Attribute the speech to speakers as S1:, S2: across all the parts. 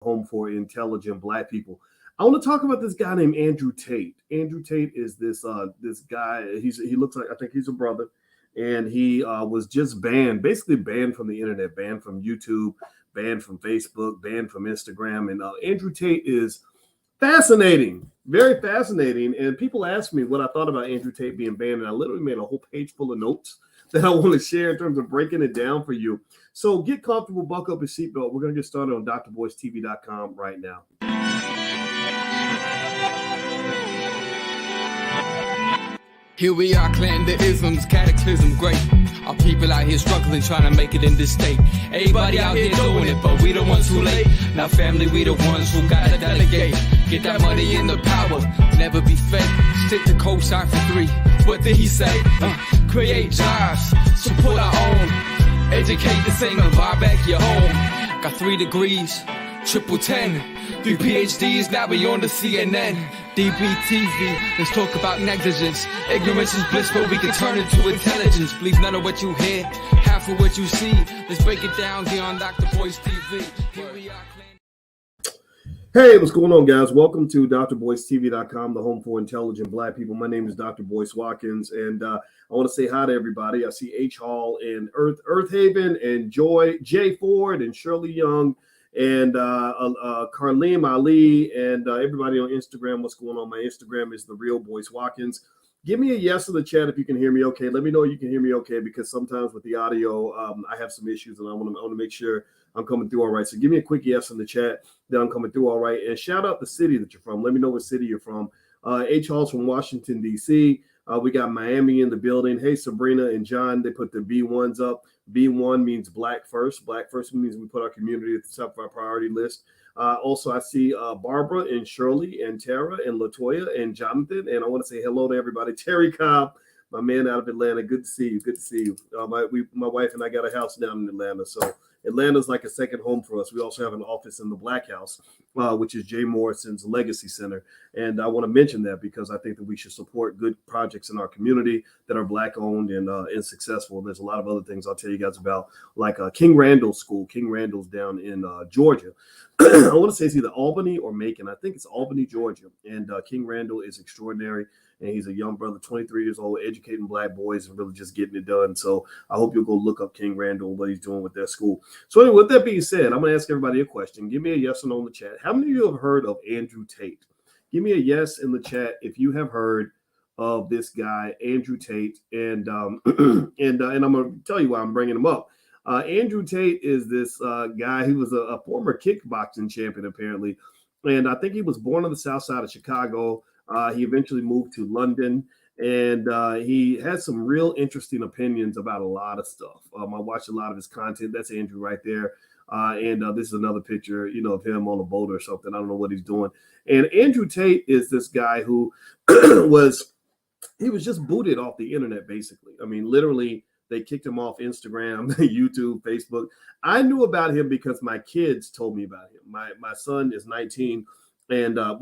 S1: home for intelligent Black people. I want to talk about this guy named Andrew Tate. Andrew Tate is this guy. He looks like, I think he's a brother, and he was just banned, basically banned from the internet, banned from YouTube, banned from Facebook, banned from Instagram. And Andrew Tate is fascinating, very fascinating. And people asked me what I thought about Andrew Tate being banned, and I literally made a whole page full of notes that I want to share in terms of breaking it down for you. So get comfortable, buckle up your seatbelt. We're going to get started on drboystv.com right now.
S2: Here we are, clan the isms, cataclysm, great. Our people out here struggling, trying to make it in this state. Everybody out here doing it, but we the ones who late. Now family, we the ones who gotta delegate. Get that money in the power, never be fake. Stick to cosign for 3. What did he say? Create jobs, support our own. Educate the same and buy back your home. Got 3 degrees, triple 10. 3 PhDs, now we on the CNN. DBTV, let's talk about negligence. Ignorance is bliss, but we can turn it to intelligence. Believe none of what you hear, half of what you see. Let's break it down here on Dr. Boyce TV. Here we are.
S1: Hey, what's going on, guys? Welcome to drboystv.com, the home for intelligent Black people. My name is Dr. Boyce Watkins, and I want to say hi to everybody. I see H. Hall and Earth Haven and Joy, Jay Ford and Shirley Young, and Carlene Ali, and everybody on Instagram. What's going on? My Instagram is The Real Boyce Watkins. Give me a yes in the chat if you can hear me okay. Let me know you can hear me okay, because sometimes with the audio, I have some issues, and I want to make sure I'm coming through all right. So give me a quick yes in the chat that I'm coming through all right. And shout out the city that you're from. Let me know what city you're from. H. Hall's from Washington, D.C. We got Miami in the building. Hey, Sabrina and John, they put the B1s up. B1 means Black first. Black first means we put our community at the top of our priority list. Also, I see Barbara and Shirley and Tara and Latoya and Jonathan. And I want to say hello to everybody. Terry Cobb, my man out of Atlanta. Good to see you. Good to see you. My wife and I got a house down in Atlanta. So Atlanta's like a second home for us. We also have an office in the Black House, which is Jay Morrison's Legacy Center. And I want to mention that because I think that we should support good projects in our community that are Black owned and successful. There's a lot of other things I'll tell you guys about, like King Randall's School. King Randall's down in Georgia. I want to say it's either Albany or Macon. I think it's Albany, Georgia. And King Randall is extraordinary. And he's a young brother, 23 years old, educating Black boys and really just getting it done. So I hope you'll go look up King Randall, what he's doing with that school. So anyway, with that being said, I'm going to ask everybody a question. Give me a yes or no in the chat. How many of you have heard of Andrew Tate? Give me a yes in the chat if you have heard of this guy, Andrew Tate. And I'm going to tell you why I'm bringing him up. Andrew Tate is this guy. He was a former kickboxing champion, apparently. And I think he was born on the south side of Chicago. He eventually moved to London, and he has some real interesting opinions about a lot of stuff. I watched a lot of his content. That's Andrew right there. And this is another picture, of him on a boat or something. I don't know what he's doing. And Andrew Tate is this guy who was just booted off the internet, basically. I mean, literally, they kicked him off Instagram, YouTube, Facebook. I knew about him because my kids told me about him. My son is 19. And I'm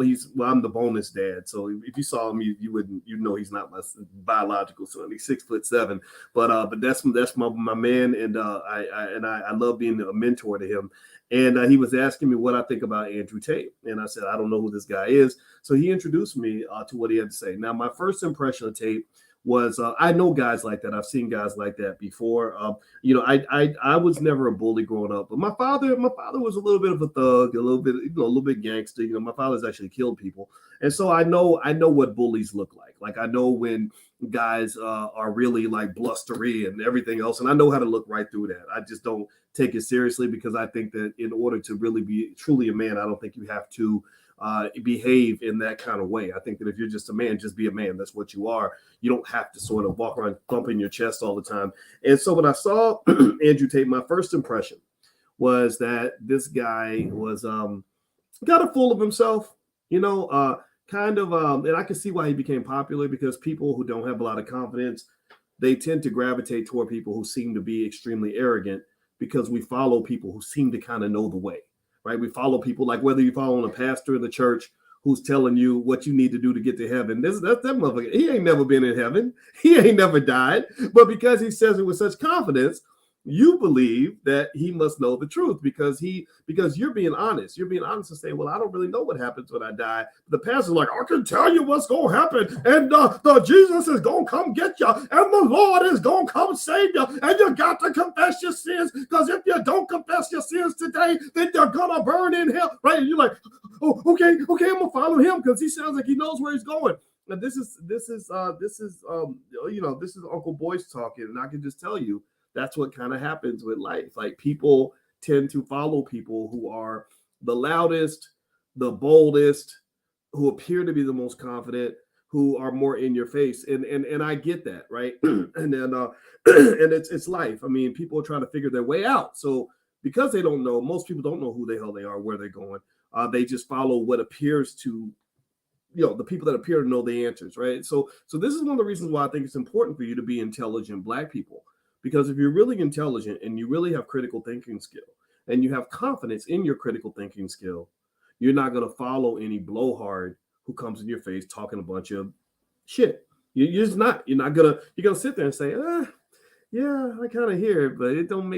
S1: the bonus dad. So if you saw him, you know he's not my biological son. He's 6'7", but that's my man, and I love being a mentor to him. And he was asking me what I think about Andrew Tate, and I said I don't know who this guy is. So he introduced me to what he had to say. Now, my first impression of Tate was I know guys like that. I've seen guys like that before. I was never a bully growing up, but my father was a little bit of a thug, a little bit gangster. My father's actually killed people, and so I know what bullies look like. Like I know when guys are really like blustery and everything else, and I know how to look right through that. I just don't take it seriously because I think that in order to really be truly a man, I don't think you have to behave in that kind of way. I think that if you're just a man, just be a man. That's what you are. You don't have to sort of walk around thumping your chest all the time. And so when I saw Andrew Tate, my first impression was that this guy was kind of full of himself, and I can see why he became popular, because people who don't have a lot of confidence, they tend to gravitate toward people who seem to be extremely arrogant, because we follow people who seem to kind of know the way. Right? We follow people, like whether you're following a pastor in the church who's telling you what you need to do to get to heaven. That motherfucker, he ain't never been in heaven. He ain't never died. But because he says it with such confidence, You believe that he must know the truth because you're being honest. You're being honest and saying, well, I don't really know what happens when I die. The pastor's like, I can tell you what's going to happen. And the Jesus is going to come get you. And the Lord is going to come save you. And you got to confess your sins, because if you don't confess your sins today, then you're going to burn in hell. Right? And you're like, oh, okay, I'm going to follow him because he sounds like he knows where he's going. Now, this is Uncle Boyce talking. And I can just tell you, that's what kind of happens with life. Like, people tend to follow people who are the loudest, the boldest, who appear to be the most confident, who are more in your face. And I get that, right? And then and it's life. I mean, people are trying to figure their way out. So because they don't know, most people don't know who the hell they are, where they're going. They just follow what appears to, the people that appear to know the answers, right? So this is one of the reasons why I think it's important for you to be intelligent Black people. Because if you're really intelligent and you really have critical thinking skill and you have confidence in your critical thinking skill, you're not going to follow any blowhard who comes in your face talking a bunch of shit. You're just not. You're going to sit there and say, yeah, I kind of hear it, but it don't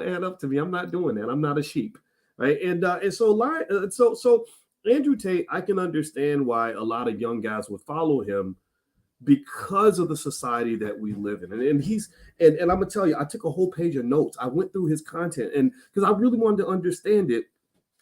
S1: add up to me. I'm not doing that. I'm not a sheep, right? And so Andrew Tate, I can understand why a lot of young guys would follow him, because of the society that we live in. And I'm gonna tell you, I took a whole page of notes. I went through his content, and because I really wanted to understand it,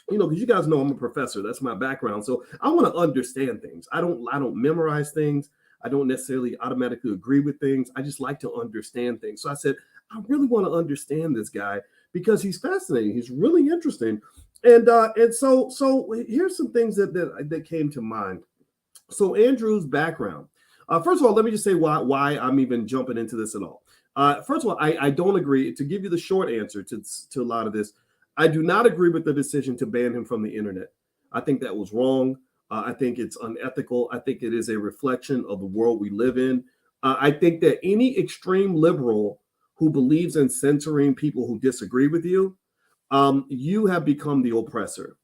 S1: because you guys know I'm a professor. That's my background. So I want to understand things. I don't memorize things. I don't necessarily automatically agree with things. I just like to understand things. So I said, I really want to understand this guy because he's fascinating. He's really interesting. And so here's some things that came to mind. So Andrew's background. First of all, let me just say why I'm even jumping into this at all. First of all, I don't agree. To give you the short answer to a lot of this, I do not agree with the decision to ban him from the internet. I think that was wrong. I think it's unethical. I think it is a reflection of the world we live in. I think that any extreme liberal who believes in censoring people who disagree with you, you have become the oppressor.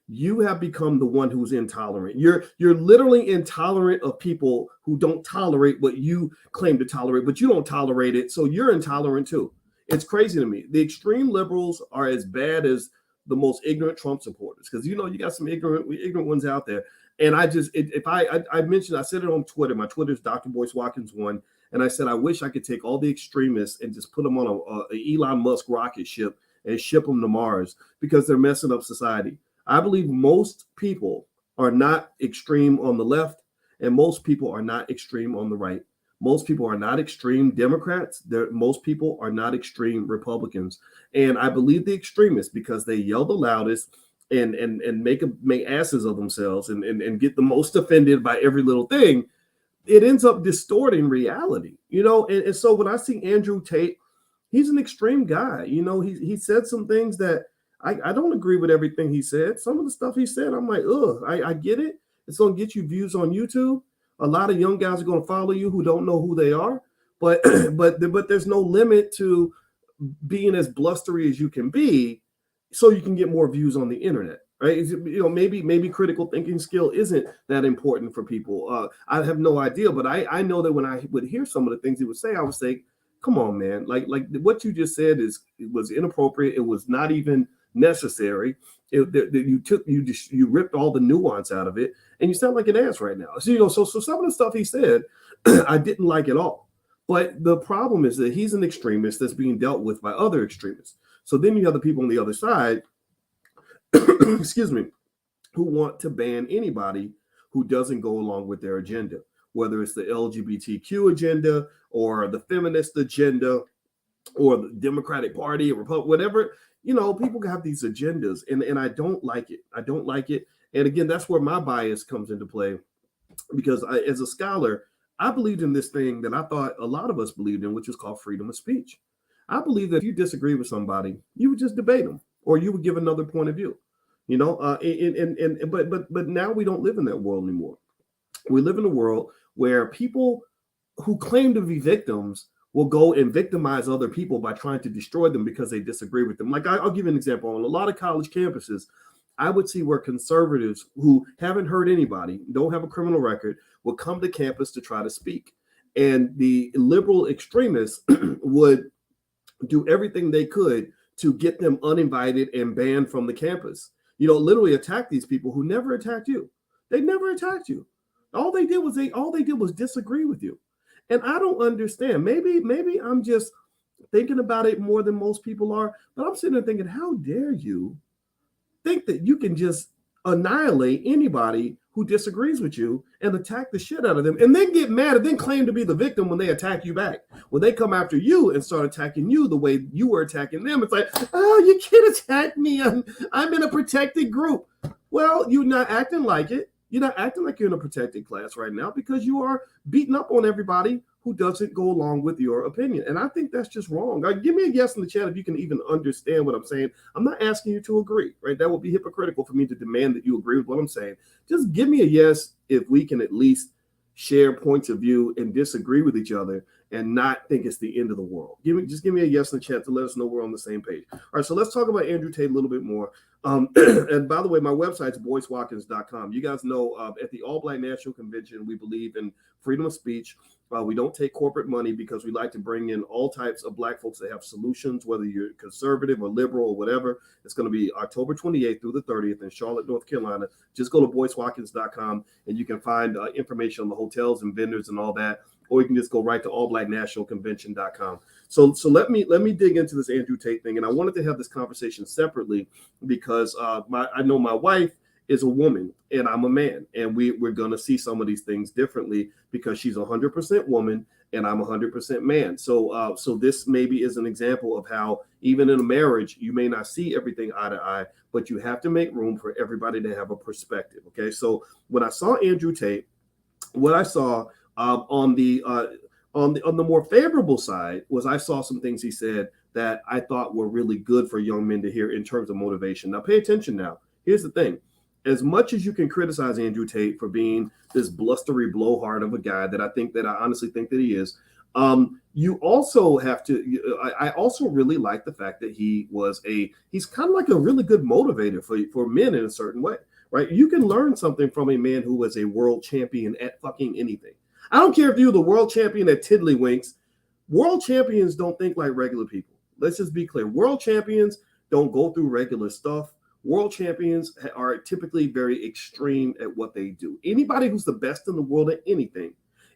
S1: You have become the one who's intolerant. You're literally intolerant of people who don't tolerate what you claim to tolerate, but you don't tolerate it. So you're intolerant too. It's crazy to me. The extreme liberals are as bad as the most ignorant Trump supporters, because you got some ignorant ones out there. And I said it on Twitter. My Twitter's Dr. Boyce Watkins 1. And I said, I wish I could take all the extremists and just put them on a Elon Musk rocket ship and ship them to Mars, because they're messing up society. I believe most people are not extreme on the left, and most people are not extreme on the right. Most people are not extreme Democrats. Most people are not extreme Republicans. And I believe the extremists, because they yell the loudest and make asses of themselves and get the most offended by every little thing, it ends up distorting reality. And so when I see Andrew Tate, he's an extreme guy. He said some things that I don't agree with everything he said. Some of the stuff he said, I'm like, ugh, I get it. It's going to get you views on YouTube. A lot of young guys are going to follow you who don't know who they are. But there's no limit to being as blustery as you can be, so you can get more views on the internet, right? Maybe critical thinking skill isn't that important for people. I have no idea, but I know that when I would hear some of the things he would say, I would say, come on, man. Like what you just said was inappropriate. It was not even necessary. You ripped all the nuance out of it, and you sound like an ass right now. So some of the stuff he said, I didn't like at all. But the problem is that he's an extremist that's being dealt with by other extremists. So then you have the people on the other side, excuse me, who want to ban anybody who doesn't go along with their agenda, whether it's the LGBTQ agenda or the feminist agenda or the Democratic Party or Republic, whatever. People have these agendas, and I don't like it. I don't like it. And again, that's where my bias comes into play, because as a scholar, I believed in this thing that I thought a lot of us believed in, which is called freedom of speech. I believe that if you disagree with somebody, you would just debate them, or you would give another point of view. But now we don't live in that world anymore. We live in a world where people who claim to be victims will go and victimize other people by trying to destroy them because they disagree with them. Like I'll give you an example. On a lot of college campuses, I would see where conservatives who haven't hurt anybody, don't have a criminal record, will come to campus to try to speak. And the liberal extremists would do everything they could to get them uninvited and banned from the campus. Literally attack these people who never attacked you. They never attacked you. All they did was disagree with you. And I don't understand. Maybe I'm just thinking about it more than most people are, but I'm sitting there thinking, how dare you think that you can just annihilate anybody who disagrees with you and attack the shit out of them and then get mad and then claim to be the victim when they attack you back. When they come after you and start attacking you the way you were attacking them, it's like, oh, you can't attack me. I'm in a protected group. Well, you're not acting like it. You're not acting like you're in a protected class right now because you are beating up on everybody who doesn't go along with your opinion. And I think that's just wrong. Give me a yes in the chat if you can even understand what I'm saying. I'm not asking you to agree, right? That would be hypocritical for me to demand that you agree with what I'm saying. Just give me a yes if we can at least share points of view and disagree with each other and not think it's the end of the world. Just give me a yes in the chat to let us know we're on the same page. All right, so let's talk about Andrew Tate a little bit more. And by the way, my website's boycewatkins.com. You guys know at the All Black National Convention, we believe in freedom of speech. We don't take corporate money because we like to bring in all types of Black folks that have solutions, whether you're conservative or liberal or whatever. It's going to be October 28th through the 30th in Charlotte, North Carolina. Just go to boycewatkins.com and you can find information on the hotels and vendors and all that. Or you can just go right to allblacknationalconvention.com. So let me dig into this Andrew Tate thing. And I wanted to have this conversation separately because I know my wife is a woman and I'm a man. And we're going to see some of these things differently because she's 100% woman and I'm 100% man. So this maybe is an example of how even in a marriage, you may not see everything eye to eye, but you have to make room for everybody to have a perspective. Okay, so when I saw Andrew Tate, what I saw on the more favorable side was I saw some things he said that I thought were really good for young men to hear in terms of motivation. Now, pay attention now. Here's the thing. As much as you can criticize Andrew Tate for being this blustery blowhard of a guy that I honestly think that he is, you also have to, I also really like the fact that he's kind of like a really good motivator for men in a certain way, right? You can learn something from a man who was a world champion at fucking anything. I don't care if you're the world champion at tiddlywinks. World champions don't think like regular people. Let's just be clear. World champions don't go through regular stuff. World champions are typically very extreme at what they do. Anybody who's the best in the world at anything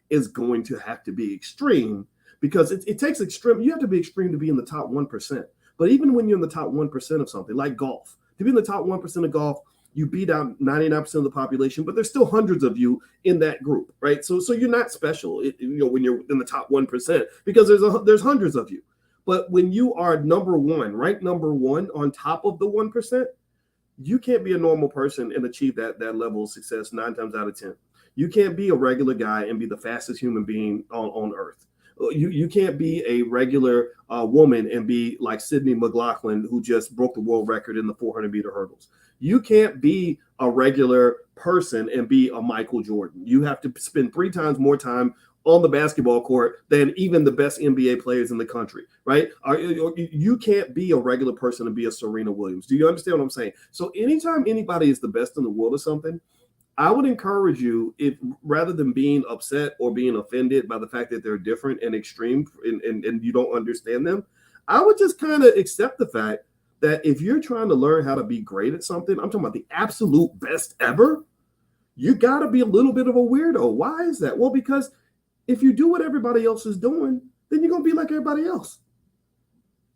S1: is going to have to be extreme because it takes extreme. You have to be extreme to be in the top 1%. But even when you're in the top 1% of something like golf, to be in the top 1% of golf, you beat out 99% of the population, but there's still hundreds of you in that group, right? So you're not special, when you're in the top 1% because there's hundreds of you. But when you are number one, ranked number one on top of the 1%, you can't be a normal person and achieve that level of success 9 times out of 10. You can't be a regular guy and be the fastest human being on earth. You can't be a regular woman and be like Sydney McLaughlin, who just broke the world record in the 400-meter hurdles. You can't be a regular person and be a Michael Jordan. You have to spend 3 times more time on the basketball court than even the best NBA players in the country, right? You can't be a regular person and be a Serena Williams. Do you understand what I'm saying? So anytime anybody is the best in the world or something, I would encourage you, if rather than being upset or being offended by the fact that they're different and extreme and you don't understand them, I would just kind of accept the fact that if you're trying to learn how to be great at something, I'm talking about the absolute best ever, you got to be a little bit of a weirdo. Why is that? Well, because if you do what everybody else is doing, then you're going to be like everybody else.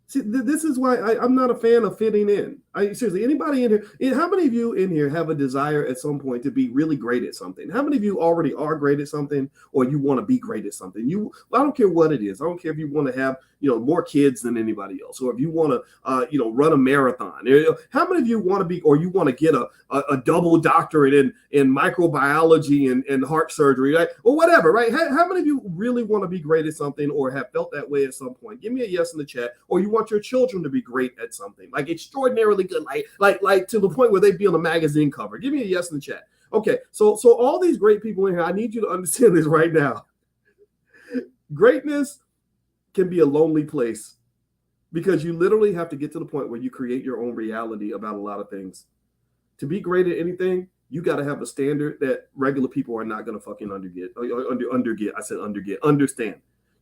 S1: See, this is why I'm not a fan of fitting in. Seriously, anybody in here, how many of you in here have a desire at some point to be really great at something? How many of you already are great at something or you want to be great at something? I don't care what it is. I don't care if you want to have, more kids than anybody else, or if you want to, run a marathon. How many of you want to be, or you want to get a double doctorate in microbiology and heart surgery, right? Or whatever, right? How many of you really want to be great at something or have felt that way at some point? Give me a yes in the chat. Or you want your children to be great at something, like extraordinarily good, like to the point where they'd be on a magazine cover. Give me a yes in the chat. Okay, so all these great people in here, I need you to understand this right now. Greatness can be a lonely place because you literally have to get to the point where you create your own reality about a lot of things. To be great at anything, you got to have a standard that regular people are not going to fucking understand.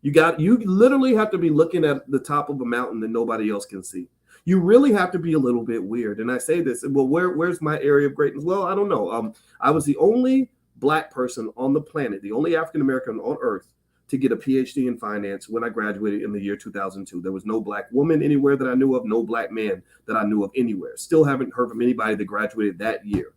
S1: You literally have to be looking at the top of a mountain that nobody else can see. You really have to be a little bit weird. And I say this, well, where's my area of greatness? Well, I don't know. I was the only Black person on the planet, the only African American on earth to get a PhD in finance when I graduated in the year 2002. There was no Black woman anywhere that I knew of, no Black man that I knew of anywhere. Still haven't heard from anybody that graduated that year.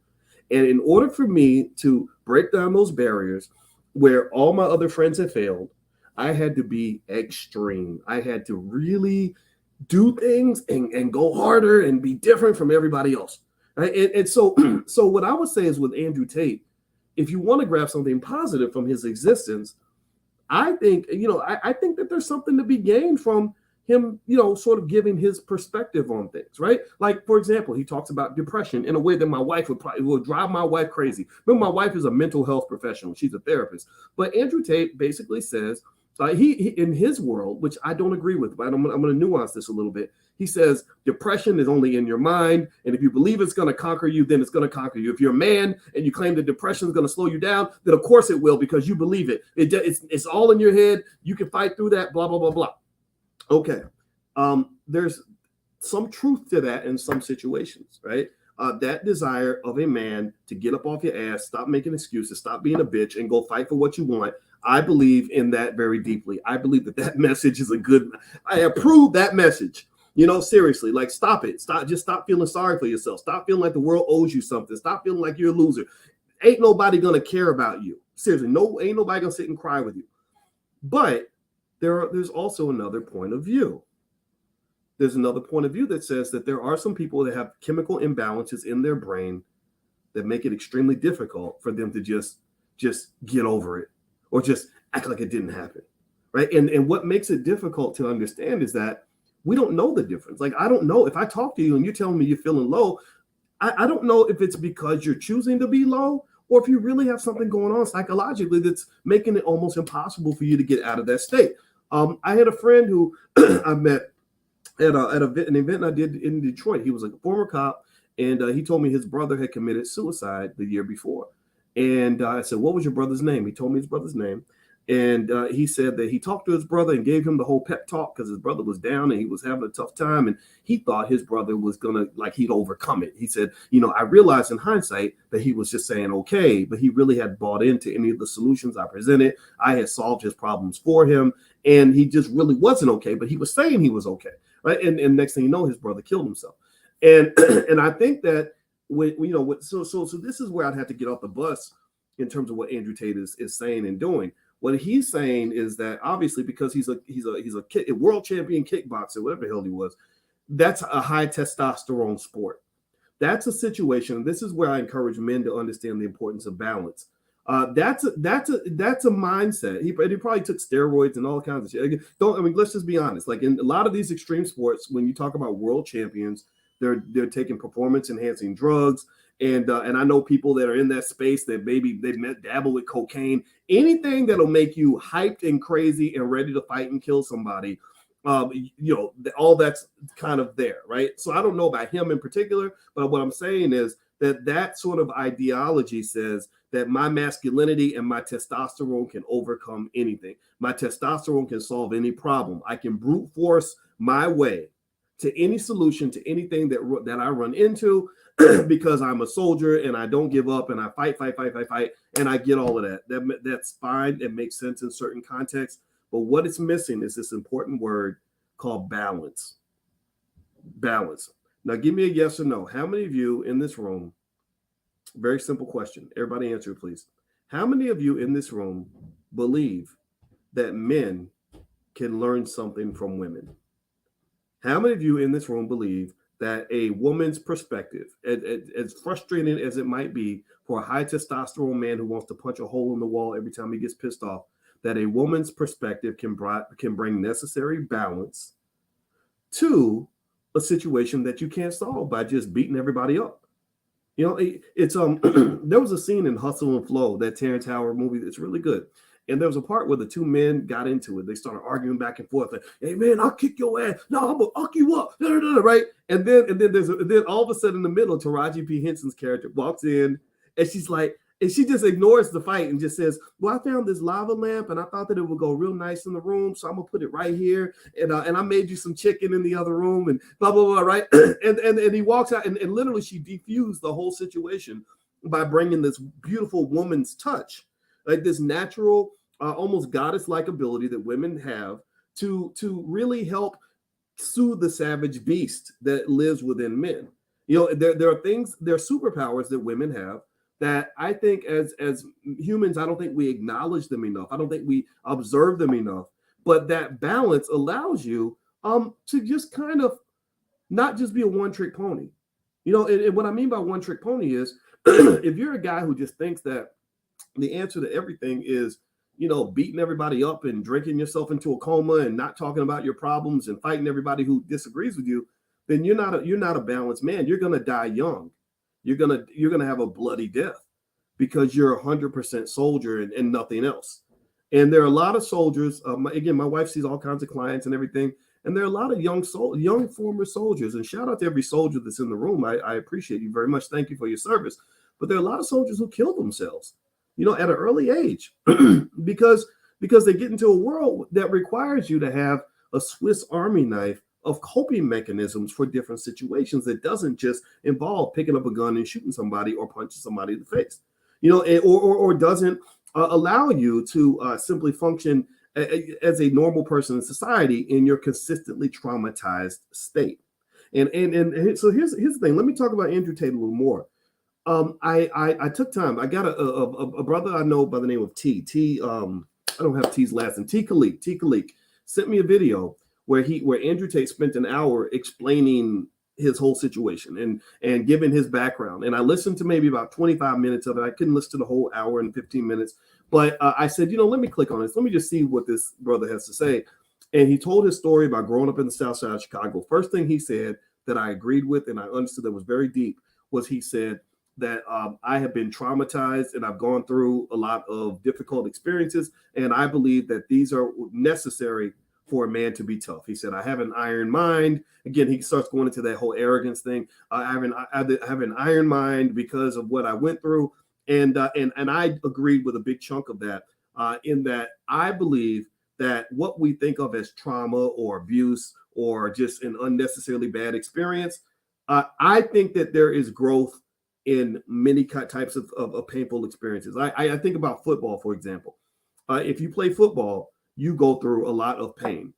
S1: And in order for me to break down those barriers where all my other friends had failed, I had to be extreme. I had to really do things and go harder and be different from everybody else. Right? And so what I would say is with Andrew Tate, if you want to grab something positive from his existence, I think that there's something to be gained from him, sort of giving his perspective on things, right? Like, for example, he talks about depression in a way that my wife would drive my wife crazy. Remember, my wife is a mental health professional. She's a therapist. But Andrew Tate basically says, he in his world, which I don't agree with, but I'm going to nuance this a little bit. He says depression is only in your mind, and if you believe it's going to conquer you, then it's going to conquer you. If you're a man and you claim that depression is going to slow you down, then of course it will, because you believe it. It's all in your head. You can fight through that. Blah blah blah blah. Okay, there's some truth to that in some situations, right? That desire of a man to get up off your ass, stop making excuses, stop being a bitch, and go fight for what you want. I believe in that very deeply. I believe that message is a good. I approve that message. Seriously, like, stop it. Stop feeling sorry for yourself. Stop feeling like the world owes you something. Stop feeling like you're a loser. Ain't nobody gonna care about you. Seriously, ain't nobody gonna sit and cry with you. But there's also another point of view. There's another point of view that says that there are some people that have chemical imbalances in their brain that make it extremely difficult for them to just get over it or just act like it didn't happen, right? And what makes it difficult to understand is that we don't know the difference. Like, I don't know if I talk to you and you're telling me you're feeling low. I don't know if it's because you're choosing to be low or if you really have something going on psychologically that's making it almost impossible for you to get out of that state. I had a friend who I met at an event I did in Detroit. He was a former cop, and he told me his brother had committed suicide the year before. And I said, "What was your brother's name?" He told me his brother's name. And he said that he talked to his brother and gave him the whole pep talk because his brother was down and he was having a tough time. And he thought his brother was he'd overcome it. He said, I realized in hindsight that he was just saying, okay, but he really had bought into any of the solutions I presented. I had solved his problems for him. And he just really wasn't okay, but he was saying he was okay. Right. And next thing you know, his brother killed himself. And and I think that so this is where I'd have to get off the bus in terms of what Andrew Tate is saying and doing. What he's saying is that obviously because he's a world champion kickboxer, whatever the hell he was, that's a high testosterone sport. That's a situation. This is where I encourage men to understand the importance of balance. That's a mindset. He probably took steroids and all kinds of shit. Let's just be honest. Like in a lot of these extreme sports, when you talk about world champions, they're taking performance enhancing drugs. And I know people that are in that space that maybe they've dabble with cocaine, anything that'll make you hyped and crazy and ready to fight and kill somebody. All that's kind of there, right? So I don't know about him in particular, but what I'm saying is that sort of ideology says that my masculinity and my testosterone can overcome anything. My testosterone can solve any problem. I can brute force my way to any solution, to anything that I run into. Because I'm a soldier and I don't give up and I fight, and I get all of that. That's fine. It makes sense in certain contexts. But what it's missing is this important word called balance. Balance. Now, give me a yes or no. How many of you in this room, very simple question. Everybody answer it, please. How many of you in this room believe that men can learn something from women? How many of you in this room believe that a woman's perspective, as frustrating as it might be for a high testosterone man who wants to punch a hole in the wall every time he gets pissed off, that a woman's perspective can bring necessary balance to a situation that you can't solve by just beating everybody up? It's there was a scene in Hustle and Flow, that Terrence Howard movie that's really good. And there was a part where the two men got into it. They started arguing back and forth. Like, hey man, I'll kick your ass. No, I'm gonna fuck you up. Right? And then all of a sudden in the middle, Taraji P. Henson's character walks in and she's like, And she just ignores the fight and just says, well, I found this lava lamp and I thought that it would go real nice in the room. So I'm going to put it right here. And I made you some chicken in the other room and blah, blah, blah, right? and he walks out and literally she defused the whole situation by bringing this beautiful woman's touch, like this natural, almost goddess-like ability that women have to really help soothe the savage beast that lives within men. You know, there are things, there are superpowers that women have that I think as humans, I don't think we acknowledge them enough. I don't think we observe them enough. But that balance allows you to just kind of not just be a one-trick pony. You know, and what I mean by one-trick pony is if you're a guy who just thinks that the answer to everything is, you know, beating everybody up and drinking yourself into a coma and not talking about your problems and fighting everybody who disagrees with you, then you're not a balanced man. You're gonna die young. You're gonna have a bloody death because you're 100% soldier and nothing else. And there are a lot of soldiers. Again, my wife sees all kinds of clients and everything, and there are a lot of young former soldiers. And shout out to every soldier that's in the room. I appreciate you very much. Thank you for your service. But there are a lot of soldiers who kill themselves, you know, at an early age because they get into a world that requires you to have a Swiss Army knife of coping mechanisms for different situations that doesn't just involve picking up a gun and shooting somebody or punching somebody in the face, you know, or doesn't allow you to simply function as a normal person in society in your consistently traumatized state. And so here's the thing. Let me talk about Andrew Tate a little more. I took time. I got a brother I know by the name of T. I don't have T's last name. T. Khalik sent me a video where Andrew Tate spent an hour explaining his whole situation and giving his background. And I listened to maybe about 25 minutes of it. I couldn't listen to the whole hour and 15 minutes, but I said, you know, let me click on this. Let me just see what this brother has to say. And he told his story about growing up in the South Side of Chicago. First thing he said that I agreed with and I understood that was very deep was he said that I have been traumatized and I've gone through a lot of difficult experiences. And I believe that these are necessary for a man to be tough. He said, I have an iron mind. Again, he starts going into that whole arrogance thing. I have an iron mind because of what I went through. And I agreed with a big chunk of that in that I believe that what we think of as trauma or abuse or just an unnecessarily bad experience, I think that there is growth in many types of painful experiences. I think about football, for example. If you play football, you go through a lot of pain.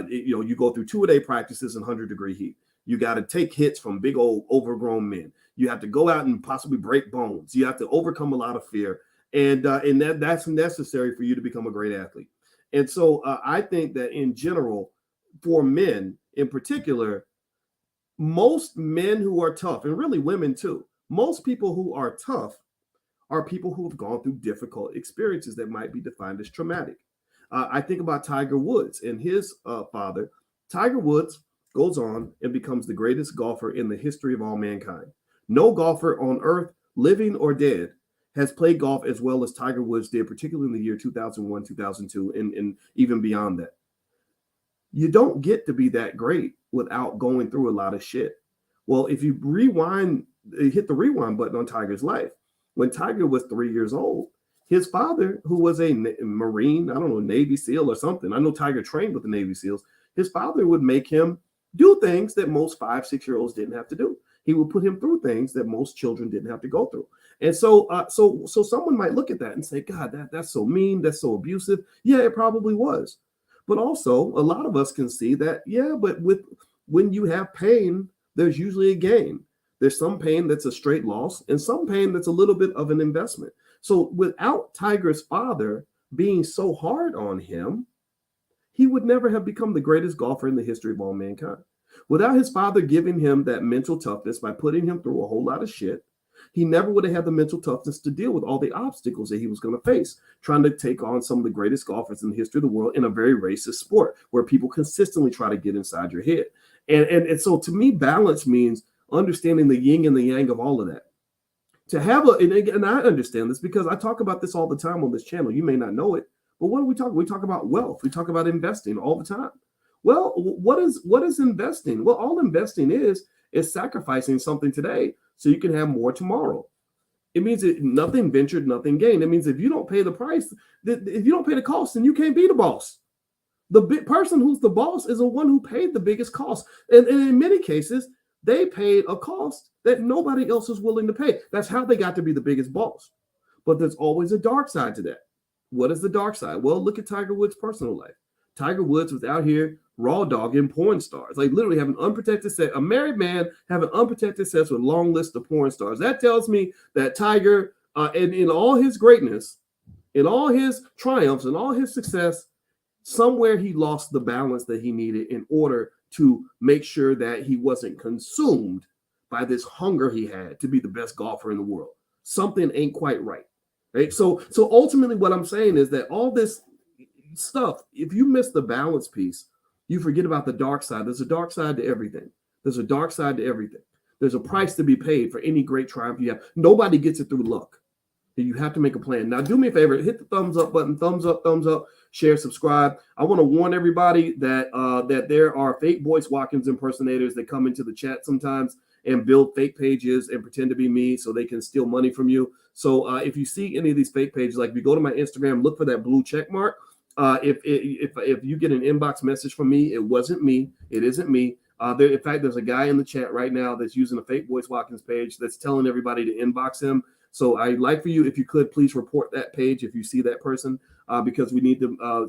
S1: You go through 2-a-day practices in 100-degree heat. You got to take hits from big old overgrown men. You have to go out and possibly break bones. You have to overcome a lot of fear. And that's necessary for you to become a great athlete. And so I think that in general, for men in particular, most men who are tough, and really women too, most people who are tough are people who have gone through difficult experiences that might be defined as traumatic. I think about Tiger Woods and his father. Tiger Woods goes on and becomes the greatest golfer in the history of all mankind. No golfer on earth, living or dead, has played golf as well as Tiger Woods did, particularly in the year 2001, 2002, and even beyond that. You don't get to be that great without going through a lot of shit. Well, if you hit the rewind button on Tiger's life, when Tiger was 3 years old, his father, who was a Marine, I don't know, Navy SEAL or something. I know Tiger trained with the Navy SEALs. His father would make him do things that most 5, 6-year-olds didn't have to do. He would put him through things that most children didn't have to go through. And so someone might look at that and say, God, that's so mean. That's so abusive. Yeah, it probably was. But also a lot of us can see that, yeah, but when you have pain, there's usually a gain. There's some pain that's a straight loss and some pain that's a little bit of an investment. So without Tiger's father being so hard on him, he would never have become the greatest golfer in the history of all mankind. Without his father giving him that mental toughness by putting him through a whole lot of shit, he never would have had the mental toughness to deal with all the obstacles that he was going to face, trying to take on some of the greatest golfers in the history of the world in a very racist sport where people consistently try to get inside your head. And so to me, balance means understanding the yin and the yang of all of that. To have and I understand this because I talk about this all the time on this channel. You may not know it, but what do we talk? We talk about wealth. We talk about investing all the time. Well, what is investing? Well, all investing is sacrificing something today so you can have more tomorrow. It means that nothing ventured, nothing gained. It means if you don't pay the price, if you don't pay the cost, then you can't be the boss. The big person who's the boss is the one who paid the biggest cost. And in many cases, they paid a cost that nobody else is willing to pay. That's how they got to be the biggest boss. But there's always a dark side to that. What is the dark side? Well, look at Tiger Woods' personal life. Tiger Woods was out here raw dogging porn stars, like literally having unprotected sex. A married man having unprotected sex with a long list of porn stars. That tells me that Tiger, in all his greatness, in all his triumphs, and all his success, somewhere he lost the balance that he needed in order to make sure that he wasn't consumed by this hunger he had to be the best golfer in the world. Something ain't quite right. Right. So ultimately what I'm saying is that all this stuff, if you miss the balance piece, you forget about the dark side. There's a dark side to everything. There's a dark side to everything. There's a price to be paid for any great triumph you have. Nobody gets it through luck. You have to make a plan. Now, do me a favor, hit the thumbs up button, thumbs up, share, subscribe. I want to warn everybody that that there are fake Boyce Watkins impersonators that come into the chat sometimes and build fake pages and pretend to be me so they can steal money from you. So if you see any of these fake pages, like if you go to my Instagram, look for that blue check mark. If you get an inbox message from me, it wasn't me. It isn't me. In fact, there's a guy in the chat right now that's using a fake Boyce Watkins page that's telling everybody to inbox him. So I'd like for you, if you could, please report that page if you see that person, because we need to I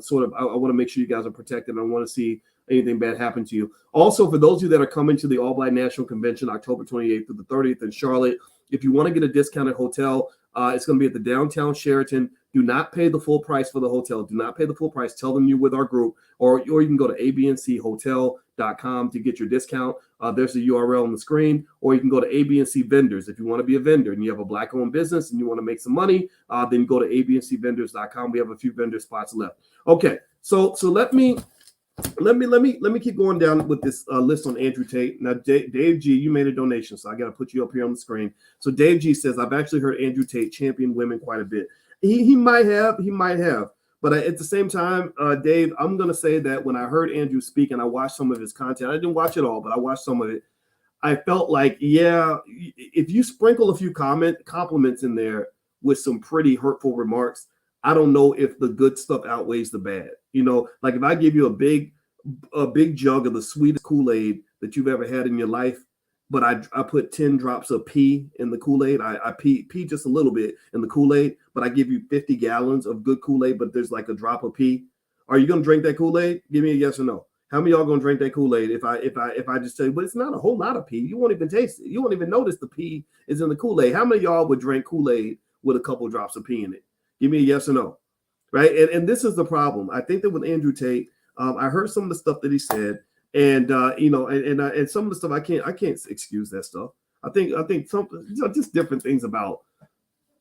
S1: want to make sure you guys are protected. I don't want to see anything bad happen to you. Also, for those of you that are coming to the All Black National Convention, October 28th through the 30th in Charlotte, if you want to get a discounted hotel, it's going to be at the downtown Sheraton. Do not pay the full price for the hotel. Do not pay the full price. Tell them you're with our group, or you can go to abnchotel.com to get your discount. There's the URL on the screen, or you can go to ABC Vendors. If you want to be a vendor and you have a Black-owned business and you want to make some money, then go to abncvendors.com. We have a few vendor spots left. Okay, so let me keep going down with this list on Andrew Tate. Now, Dave G, you made a donation, so I got to put you up here on the screen. So Dave G says, I've actually heard Andrew Tate champion women quite a bit. He might have, but at the same time, Dave, I'm going to say that when I heard Andrew speak and I watched some of his content, I didn't watch it all, but I watched some of it. I felt like, yeah, if you sprinkle a few compliments in there with some pretty hurtful remarks, I don't know if the good stuff outweighs the bad. You know, like if I give you a big jug of the sweetest Kool-Aid that you've ever had in your life, but I put 10 drops of pee in the Kool-Aid. I pee just a little bit in the Kool-Aid, but I give you 50 gallons of good Kool-Aid, but there's like a drop of pee. Are you gonna drink that Kool-Aid? Give me a yes or no. How many of y'all gonna drink that Kool-Aid if I just tell you, but it's not a whole lot of pee. You won't even taste it. You won't even notice the pee is in the Kool-Aid. How many of y'all would drink Kool-Aid with a couple drops of pee in it? Give me a yes or no. Right? And this is the problem. I think that with Andrew Tate, I heard some of the stuff that he said. And some of the stuff I can't excuse that stuff. I think some just different things about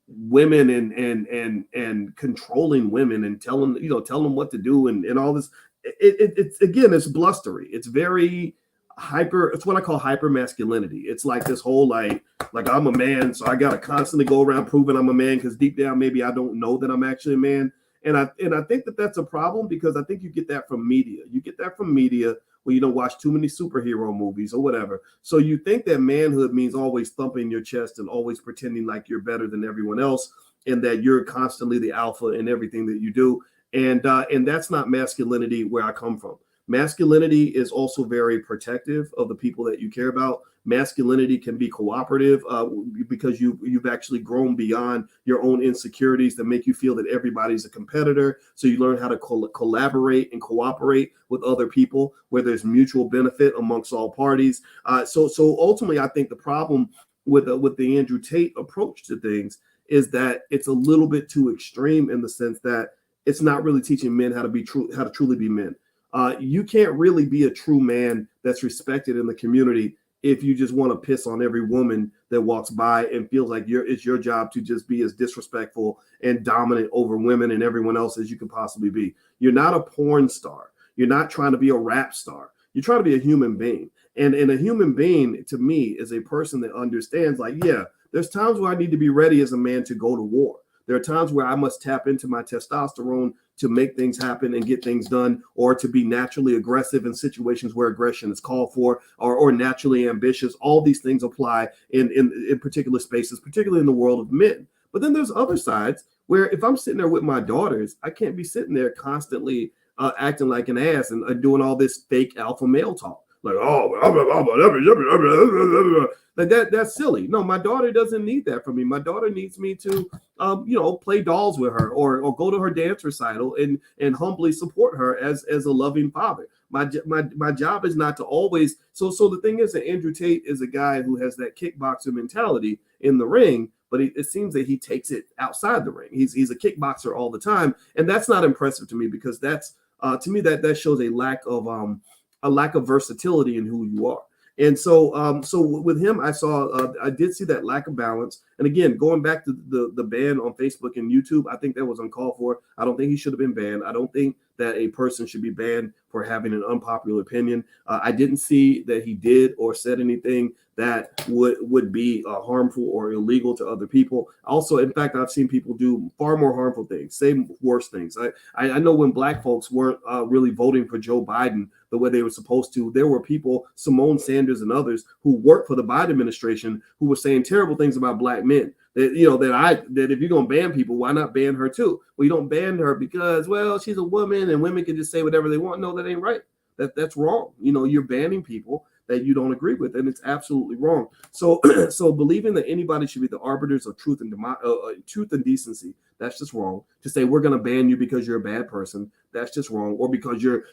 S1: women and controlling women and telling them what to do and all this. It's again, it's blustery. It's very hyper. It's what I call hyper masculinity. It's like this whole like I'm a man, so I gotta constantly go around proving I'm a man because deep down maybe I don't know that I'm actually a man. And I think that that's a problem because I think you get that from media. You get that from media when you don't watch too many superhero movies or whatever. So you think that manhood means always thumping your chest and always pretending like you're better than everyone else and that you're constantly the alpha in everything that you do. And that's not masculinity where I come from. Masculinity is also very protective of the people that you care about. Masculinity can be cooperative because you've actually grown beyond your own insecurities that make you feel that everybody's a competitor. So you learn how to collaborate and cooperate with other people where there's mutual benefit amongst all parties. So ultimately, I think the problem with the Andrew Tate approach to things is that it's a little bit too extreme in the sense that it's not really teaching men how to truly be men. You can't really be a true man that's respected in the community if you just want to piss on every woman that walks by and feels like it's your job to just be as disrespectful and dominant over women and everyone else as you can possibly be. You're not a porn star. You're not trying to be a rap star. You're trying to be a human being. And a human being, to me, is a person that understands, like, yeah, there's times where I need to be ready as a man to go to war. There are times where I must tap into my testosterone to make things happen and get things done, or to be naturally aggressive in situations where aggression is called for, or naturally ambitious. All these things apply in particular spaces, particularly in the world of men. But then there's other sides where if I'm sitting there with my daughters, I can't be sitting there constantly acting like an ass and doing all this fake alpha male talk. Like, like that's silly. No, my daughter doesn't need that from me. My daughter needs me to, play dolls with her, or go to her dance recital and humbly support her as a loving father. My job is not to always. So the thing is that Andrew Tate is a guy who has that kickboxer mentality in the ring, but it seems that he takes it outside the ring. He's a kickboxer all the time, and that's not impressive to me, because that's to me that shows a lack of versatility in who you are. And so with him, I did see that lack of balance. And again, going back to the ban on Facebook and YouTube, I think that was uncalled for. I don't think he should have been banned. I don't think that a person should be banned for having an unpopular opinion. I didn't see that he did or said anything that would be harmful or illegal to other people. Also, in fact, I've seen people do far more harmful things, say worse things. I know when black folks weren't really voting for Joe Biden the way they were supposed to, there were people, Simone Sanders and others, who worked for the Biden administration, who were saying terrible things about black men. That if you're gonna ban people, why not ban her too? Well, you don't ban her because, well, she's a woman and women can just say whatever they want. No, that ain't right. That's wrong. You're banning people that you don't agree with, and it's absolutely wrong. So believing that anybody should be the arbiters of truth and decency, that's just wrong. To say we're going to ban you because you're a bad person, that's just wrong. Or because you're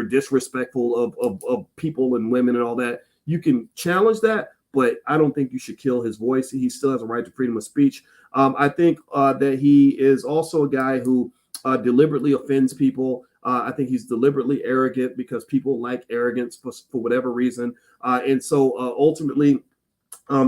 S1: disrespectful of people and women and all that. You can challenge that, but I don't think you should kill his voice. He still has a right to freedom of speech. I think that he is also a guy who deliberately offends people. I think he's deliberately arrogant because people like arrogance for whatever reason. And so ultimately,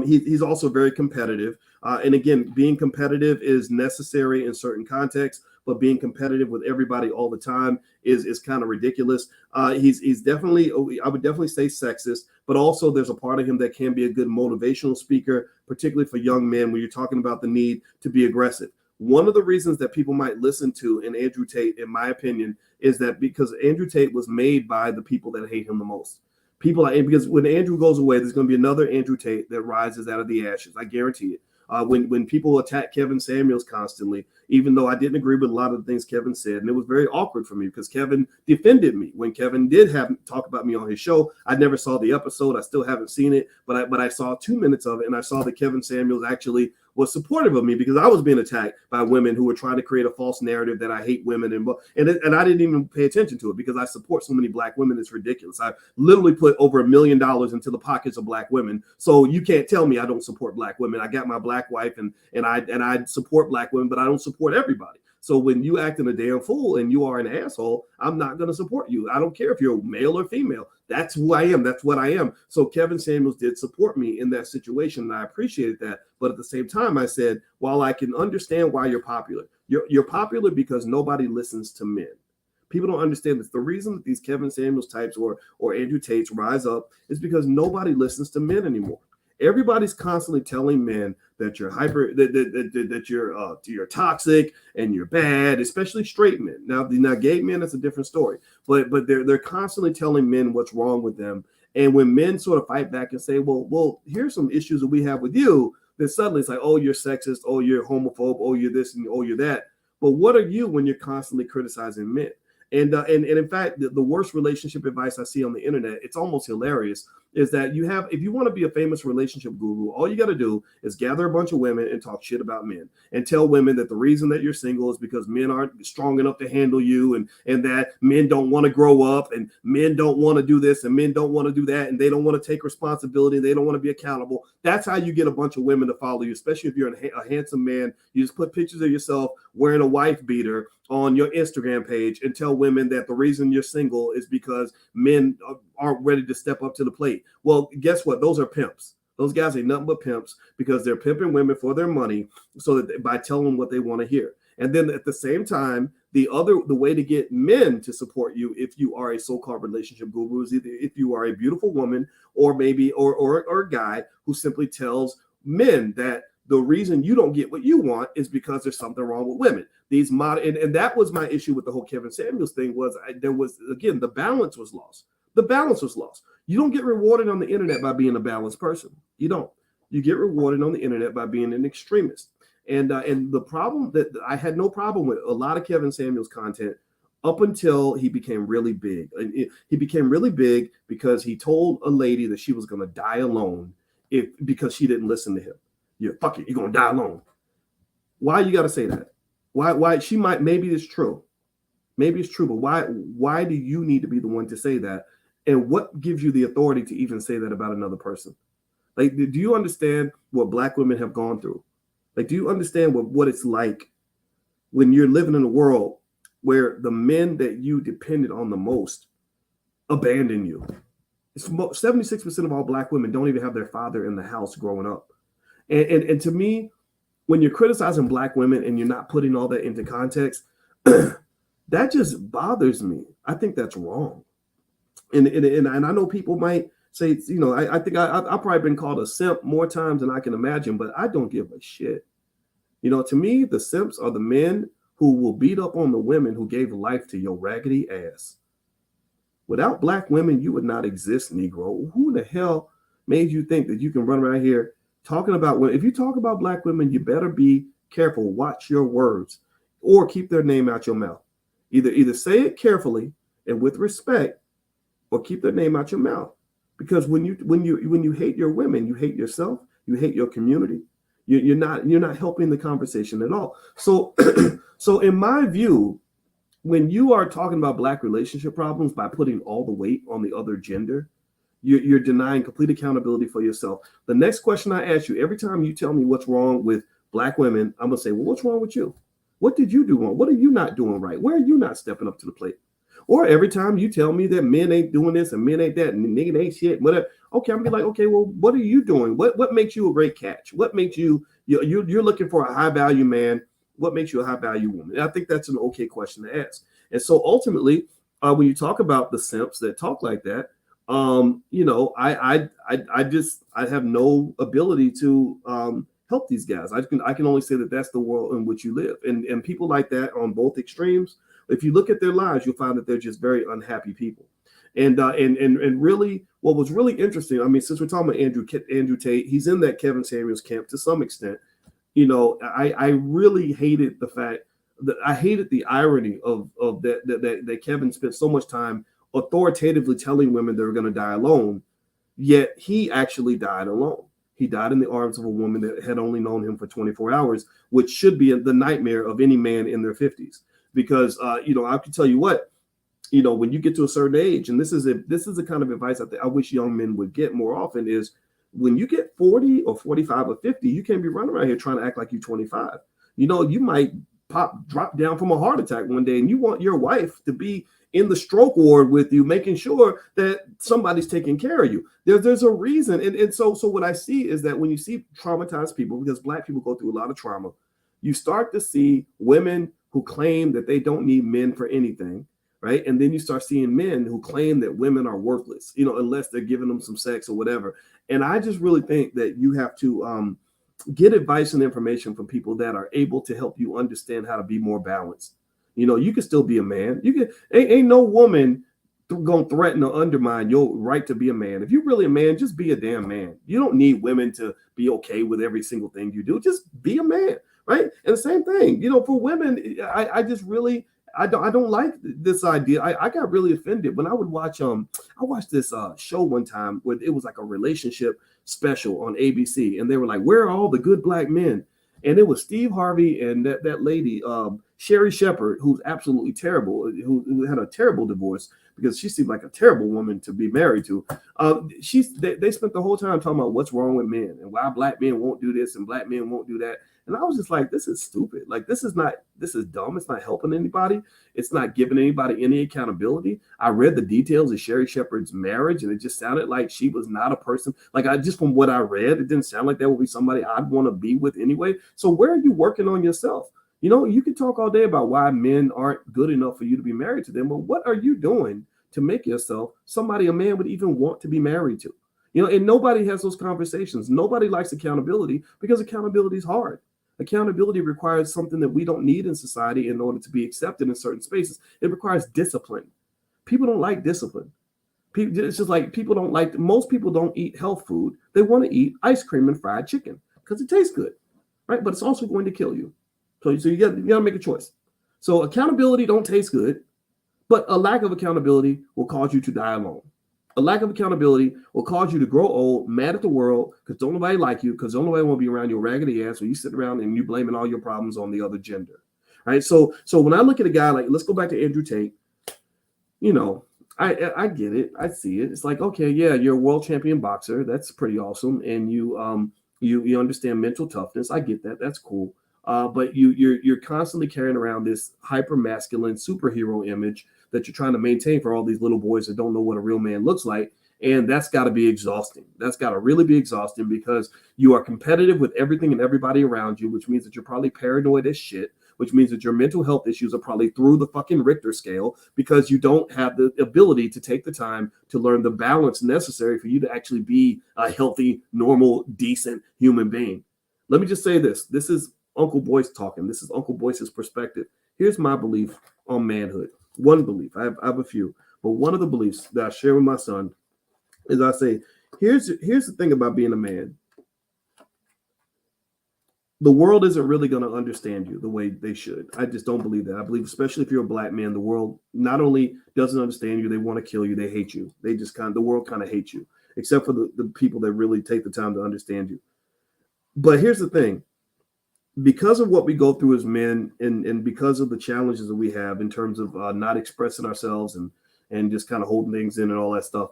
S1: he's also very competitive. And again, being competitive is necessary in certain contexts, but being competitive with everybody all the time is kind of ridiculous. He's definitely, I would definitely say, sexist, but also there's a part of him that can be a good motivational speaker, particularly for young men when you're talking about the need to be aggressive. One of the reasons that people might listen to in Andrew Tate, in my opinion, is that because Andrew Tate was made by the people that hate him the most. Because when Andrew goes away, there's going to be another Andrew Tate that rises out of the ashes. I guarantee it. When people attack Kevin Samuels constantly, even though I didn't agree with a lot of the things Kevin said, and it was very awkward for me because Kevin defended me when Kevin did talk about me on his show. I never saw the episode. I still haven't seen it, but I saw 2 minutes of it, and I saw that Kevin Samuels actually was supportive of me because I was being attacked by women who were trying to create a false narrative that I hate women, and I didn't even pay attention to it because I support so many black women. It's ridiculous. I literally put over $1 million into the pockets of black women, so you can't tell me I don't support black women. I got my black wife, and I support black women, but I don't support everybody. So when you acting a damn fool and you are an asshole, I'm not going to support you. I don't care if you're male or female. That's who I am. That's what I am. So Kevin Samuels did support me in that situation, and I appreciated that. But at the same time, I said, while I can understand why you're popular, you're popular because nobody listens to men. People don't understand this. The reason that these Kevin Samuels types or Andrew Tates rise up is because nobody listens to men anymore. Everybody's constantly telling men that you're that you're toxic and you're bad, especially straight men. Now gay men, that's a different story. But they're constantly telling men what's wrong with them. And when men sort of fight back and say, well, here's some issues that we have with you, then suddenly it's like, oh, you're sexist, oh, you're homophobe, oh, you're this, and oh, you're that. But what are you when you're constantly criticizing men? And in fact, the worst relationship advice I see on the internet, it's almost hilarious, is that if you want to be a famous relationship guru, all you got to do is gather a bunch of women and talk shit about men and tell women that the reason that you're single is because men aren't strong enough to handle you, and that men don't want to grow up, and men don't want to do this, and men don't want to do that, and they don't want to take responsibility, and they don't want to be accountable. That's how you get a bunch of women to follow you, especially if you're a handsome man. You just put pictures of yourself wearing a wife beater on your Instagram page and tell women that the reason you're single is because men aren't ready to step up to the plate. Well, guess what? Those are pimps. Those guys ain't nothing but pimps because they're pimping women for their money so that by telling them what they want to hear. And then at the same time, the way to get men to support you if you are a so-called relationship guru is either if you are a beautiful woman or maybe or a guy who simply tells men that the reason you don't get what you want is because there's something wrong with women. These and that was my issue with the whole Kevin Samuels thing. There was again, the balance was lost. The balance was lost. You don't get rewarded on the internet by being a balanced person. You don't. You get rewarded on the internet by being an extremist. And the problem that I had no problem with a lot of Kevin Samuels content up until he became really big. He became really big because he told a lady that she was going to die alone because she didn't listen to him. Yeah, fuck it, you're going to die alone. Why you got to say that? Why she might, maybe it's true. Maybe it's true, but why do you need to be the one to say that? And what gives you the authority to even say that about another person? Like, do you understand what Black women have gone through? Like, do you understand what it's like when you're living in a world where the men that you depended on the most abandon you? 76% of all Black women don't even have their father in the house growing up. And to me, when you're criticizing Black women and you're not putting all that into context, that just bothers me. I think that's wrong. And I know people might say, you know, I think I've probably been called a simp more times than I can imagine, but I don't give a shit. You know, to me, the simps are the men who will beat up on the women who gave life to your raggedy ass. Without Black women, you would not exist, Negro. Who the hell made you think that you can run around here talking about women? If you talk about Black women, you better be careful. Watch your words or keep their name out your mouth. Either say it carefully and with respect or keep their name out your mouth. Because when you hate your women, you hate yourself, you hate your community. You're not helping the conversation at all. So so in my view, when you are talking about Black relationship problems by putting all the weight on the other gender, you're denying complete accountability for yourself. The next question I ask you, every time you tell me what's wrong with Black women, I'm gonna say, well, what's wrong with you? What did you do wrong? What are you not doing right? Where are you not stepping up to the plate? Or every time you tell me that men ain't doing this and men ain't that and nigga ain't shit, whatever. Okay, I'm gonna be like, okay, well, what are you doing? What makes you a great catch? What makes you're looking for a high value man? What makes you a high value woman? And I think that's an okay question to ask. And so ultimately, when you talk about the simps that talk like that, you know, I have no ability to help these guys. I can only say that that's the world in which you live, and people like that on both extremes. If you look at their lives, you'll find that they're just very unhappy people. And really, what was really interesting, I mean, since we're talking about Andrew Tate, he's in that Kevin Samuels camp to some extent. You know, I really hated the fact that I hated the irony of that Kevin spent so much time authoritatively telling women they were going to die alone, yet he actually died alone. He died in the arms of a woman that had only known him for 24 hours, which should be the nightmare of any man in their 50s. Because you know, I can tell you what, you know, when you get to a certain age, and this is the kind of advice I wish young men would get more often, is when you get 40 or 45 or 50, you can't be running around here trying to act like you're 25. You know, you might drop down from a heart attack one day, and you want your wife to be in the stroke ward with you, making sure that somebody's taking care of you. There's a reason. And so what I see is that when you see traumatized people, because Black people go through a lot of trauma, you start to see women who claim that they don't need men for anything, right? And then you start seeing men who claim that women are worthless, you know, unless they're giving them some sex or whatever. And I just really think that you have to get advice and information from people that are able to help you understand how to be more balanced. You know, you can still be a man. You can ain't no woman gonna threaten or undermine your right to be a man. If you're really a man, just be a damn man. You don't need women to be okay with every single thing you do. Just be a man. Right. And the same thing, you know, for women, I just really, I don't like this idea. I got really offended when I would watch, I watched this show one time where it was like a relationship special on ABC. And they were like, where are all the good Black men? And it was Steve Harvey and that lady, Sherry Shepherd, who's absolutely terrible, who had a terrible divorce because she seemed like a terrible woman to be married to. They spent the whole time talking about what's wrong with men and why Black men won't do this and Black men won't do that. And I was just like, this is stupid. Like, this is dumb. It's not helping anybody. It's not giving anybody any accountability. I read the details of Sherry Shepherd's marriage, and it just sounded like she was not a person. Like, from what I read, it didn't sound like that would be somebody I'd want to be with anyway. So where are you working on yourself? You know, you can talk all day about why men aren't good enough for you to be married to them, but what are you doing to make yourself somebody a man would even want to be married to? And nobody has those conversations. Nobody likes accountability because accountability is hard. Accountability requires something that we don't need in society in order to be accepted in certain spaces. It requires discipline. People don't like discipline. It's just like most people don't eat health food. They want to eat ice cream and fried chicken because it tastes good, right? But it's also going to kill you. So you got to make a choice. So accountability don't taste good, but a lack of accountability will cause you to die alone. A lack of accountability will cause you to grow old, mad at the world, because don't nobody like you, because don't nobody want to be around your raggedy ass, or you sit around and you blaming all your problems on the other gender. Right? So when I look at a guy like, let's go back to Andrew Tate, I get it. I see it. It's like, okay, yeah, you're a world champion boxer. That's pretty awesome. And you understand mental toughness. I get that. That's cool. But you're constantly carrying around this hyper masculine superhero image that you're trying to maintain for all these little boys that don't know what a real man looks like. And that's got to be exhausting. That's got to really be exhausting because you are competitive with everything and everybody around you, which means that you're probably paranoid as shit, which means that your mental health issues are probably through the fucking Richter scale because you don't have the ability to take the time to learn the balance necessary for you to actually be a healthy, normal, decent human being. Let me just say this. This is Uncle Boyce talking. This is Uncle Boyce's perspective. Here's my belief on manhood. One belief. I have a few, but one of the beliefs that I share with my son is I say, here's the thing about being a man. The world isn't really going to understand you the way they should. I just don't believe that. I believe, especially if you're a black man, the world not only doesn't understand you, they want to kill you. They hate you. The world kind of hates you, except for the people that really take the time to understand you. But here's the thing. Because of what we go through as men and because of the challenges that we have in terms of not expressing ourselves and just kind of holding things in and all that stuff,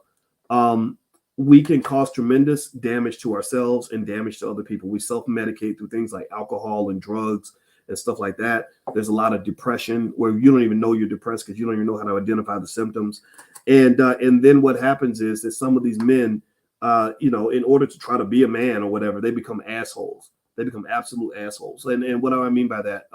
S1: we can cause tremendous damage to ourselves and damage to other people. We self-medicate through things like alcohol and drugs and stuff like that. There's a lot of depression where you don't even know you're depressed because you don't even know how to identify the symptoms. And then what happens is that some of these men, in order to try to be a man or whatever, they become assholes. They become absolute assholes. And what do I mean by that?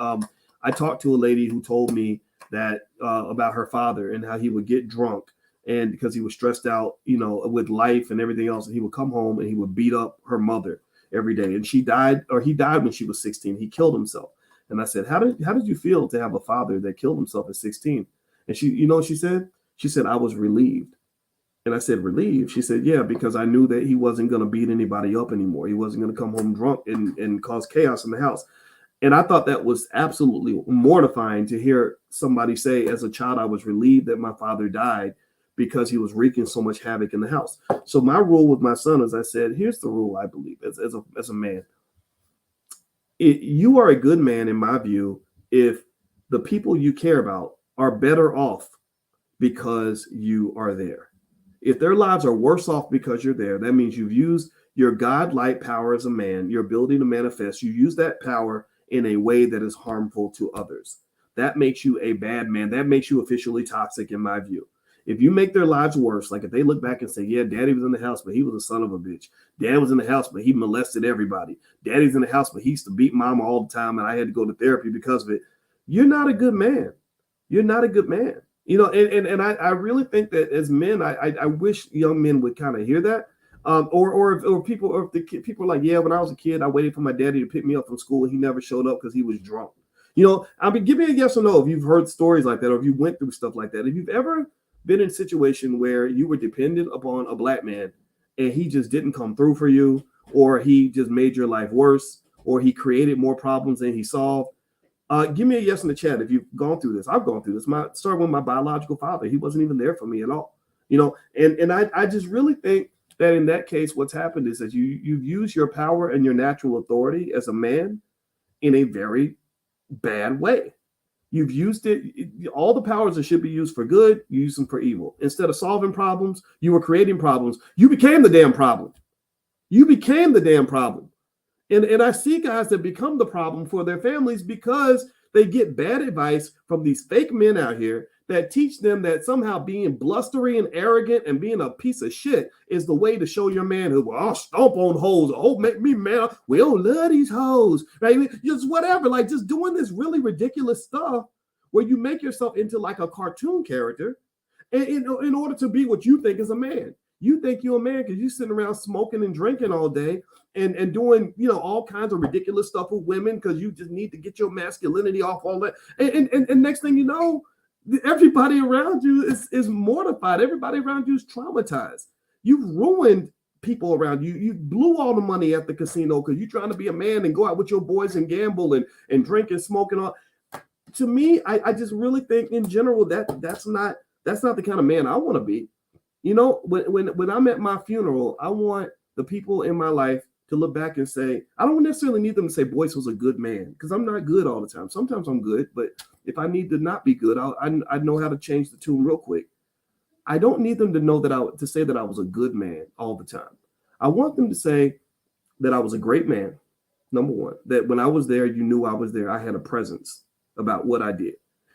S1: I talked to a lady who told me that about her father and how he would get drunk. And because he was stressed out, with life and everything else, and he would come home and he would beat up her mother every day. And he died when she was 16. He killed himself. And I said, how did you feel to have a father that killed himself at 16? And she, you know what she said? She said, I was relieved. And I said, relieved? She said, yeah, because I knew that he wasn't going to beat anybody up anymore. He wasn't going to come home drunk and cause chaos in the house. And I thought that was absolutely mortifying to hear somebody say, as a child, I was relieved that my father died because he was wreaking so much havoc in the house. So my rule with my son is I said, here's the rule I believe as a man. You are a good man, in my view, if the people you care about are better off because you are there. If their lives are worse off because you're there, that means you've used your God-like power as a man, your ability to manifest. You use that power in a way that is harmful to others. That makes you a bad man. That makes you officially toxic, in my view. If you make their lives worse, like if they look back and say, yeah, daddy was in the house, but he was a son of a bitch. Dad was in the house, but he molested everybody. Daddy's in the house, but he used to beat mama all the time, and I had to go to therapy because of it. You're not a good man. You're not a good man. And I really think that as men, I wish young men would kind of hear that. Or people are like, yeah, when I was a kid, I waited for my daddy to pick me up from school and he never showed up because he was drunk. I mean, give me a yes or no if you've heard stories like that or if you went through stuff like that. If you've ever been in a situation where you were dependent upon a black man and he just didn't come through for you, or he just made your life worse, or he created more problems than he solved. Give me a yes in the chat if you've gone through this. I've gone through this. Started with my biological father. He wasn't even there for me at all. And I just really think that in that case, what's happened is that you've used your power and your natural authority as a man in a very bad way. You've used it, all the powers that should be used for good, you use them for evil. Instead of solving problems, you were creating problems. You became the damn problem. You became the damn problem. And I see guys that become the problem for their families because they get bad advice from these fake men out here that teach them that somehow being blustery and arrogant and being a piece of shit is the way to show your manhood. Well, I'll stomp on hoes. Oh, make me man. We don't love these hoes, right? Just whatever, like just doing this really ridiculous stuff where you make yourself into like a cartoon character in order to be what you think is a man. You think you're a man because you're sitting around smoking and drinking all day and doing, all kinds of ridiculous stuff with women because you just need to get your masculinity off all that. And next thing you know, everybody around you is mortified. Everybody around you is traumatized. You've ruined people around you. You blew all the money at the casino because you're trying to be a man and go out with your boys and gamble and drink and smoke and all. To me, I just really think in general that's not the kind of man I want to be. When I'm at my funeral, I want the people in my life to look back and say, I don't necessarily need them to say Boyce was a good man, because I'm not good all the time. Sometimes I'm good, but if I need to not be good, I know how to change the tune real quick. I don't need them to know to say that I was a good man all the time. I want them to say that I was a great man. Number one, that when I was there, you knew I was there. I had a presence about what I did.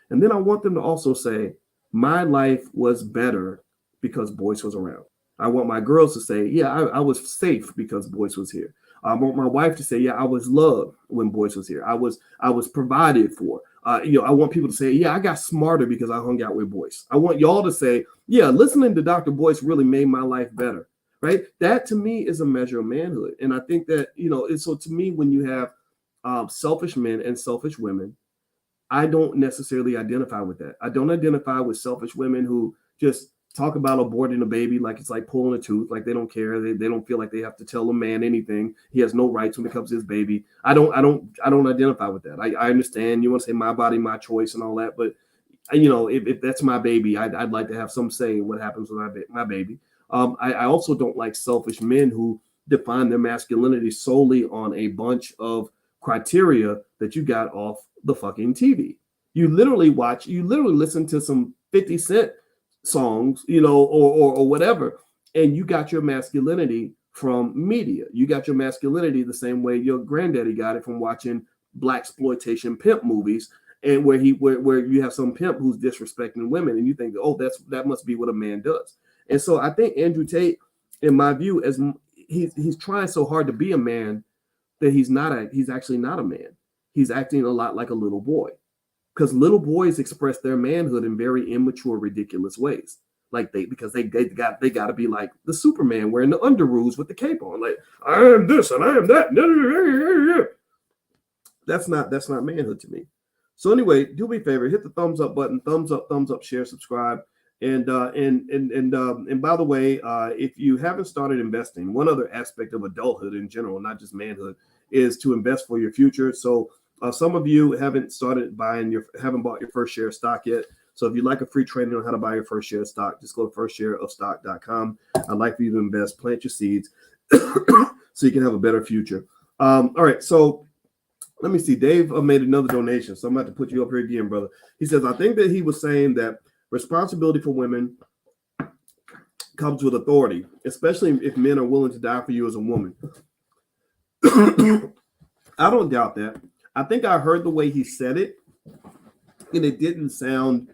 S1: And then I want them to also say, my life was better because Boyce was around. I want my girls to say, yeah, I was safe because Boyce was here. I want my wife to say, yeah, I was loved when Boyce was here. I was provided for. I want people to say, yeah, I got smarter because I hung out with Boyce. I want y'all to say, yeah, listening to Dr. Boyce really made my life better, right? That to me is a measure of manhood. And I think that, so to me, when you have selfish men and selfish women, I don't necessarily identify with that. I don't identify with selfish women who just talk about aborting a baby like it's like pulling a tooth, like they don't care. They don't feel like they have to tell a man anything. He has no rights when it comes to his baby. I don't identify with that. I understand you want to say my body, my choice and all that, but if that's my baby, I'd like to have some say in what happens with my baby. I also don't like selfish men who define their masculinity solely on a bunch of criteria that you got off the fucking TV. You literally listen to some 50 Cent songs, or whatever, and you got your masculinity from media. You got your masculinity the same way your granddaddy got it from watching blaxploitation pimp movies, and where you have some pimp who's disrespecting women, and you think, oh, that must be what a man does. And so I think Andrew Tate, in my view, as he's trying so hard to be a man that he's actually not a man. He's acting a lot like a little boy. Because little boys express their manhood in very immature, ridiculous ways. Like because they got to be like the Superman wearing the underoos with the cape on. Like, I am this and I am that. That's not manhood to me. So anyway, do me a favor, hit the thumbs up button, thumbs up, share, subscribe. And by the way, if you haven't started investing, one other aspect of adulthood in general, not just manhood, is to invest for your future. So some of you haven't bought your first share of stock yet. So if you'd like a free training on how to buy your first share of stock, just go to firstshareofstock.com. I'd like for you to invest, plant your seeds so you can have a better future. All right. So let me see. Dave made another donation. So I'm about to put you up here again, brother. He says, I think that he was saying that responsibility for women comes with authority, especially if men are willing to die for you as a woman. I don't doubt that. I think I heard the way he said it, and it didn't sound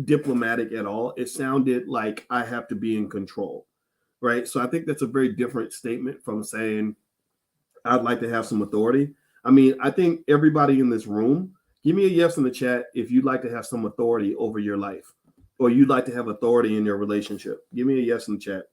S1: diplomatic at all. It sounded like I have to be in control, right? So I think that's a very different statement from saying I'd like to have some authority. I mean, I think everybody in this room, give me a yes in the chat if you'd like to have some authority over your life, or you'd like to have authority in your relationship. Give me a yes in the chat.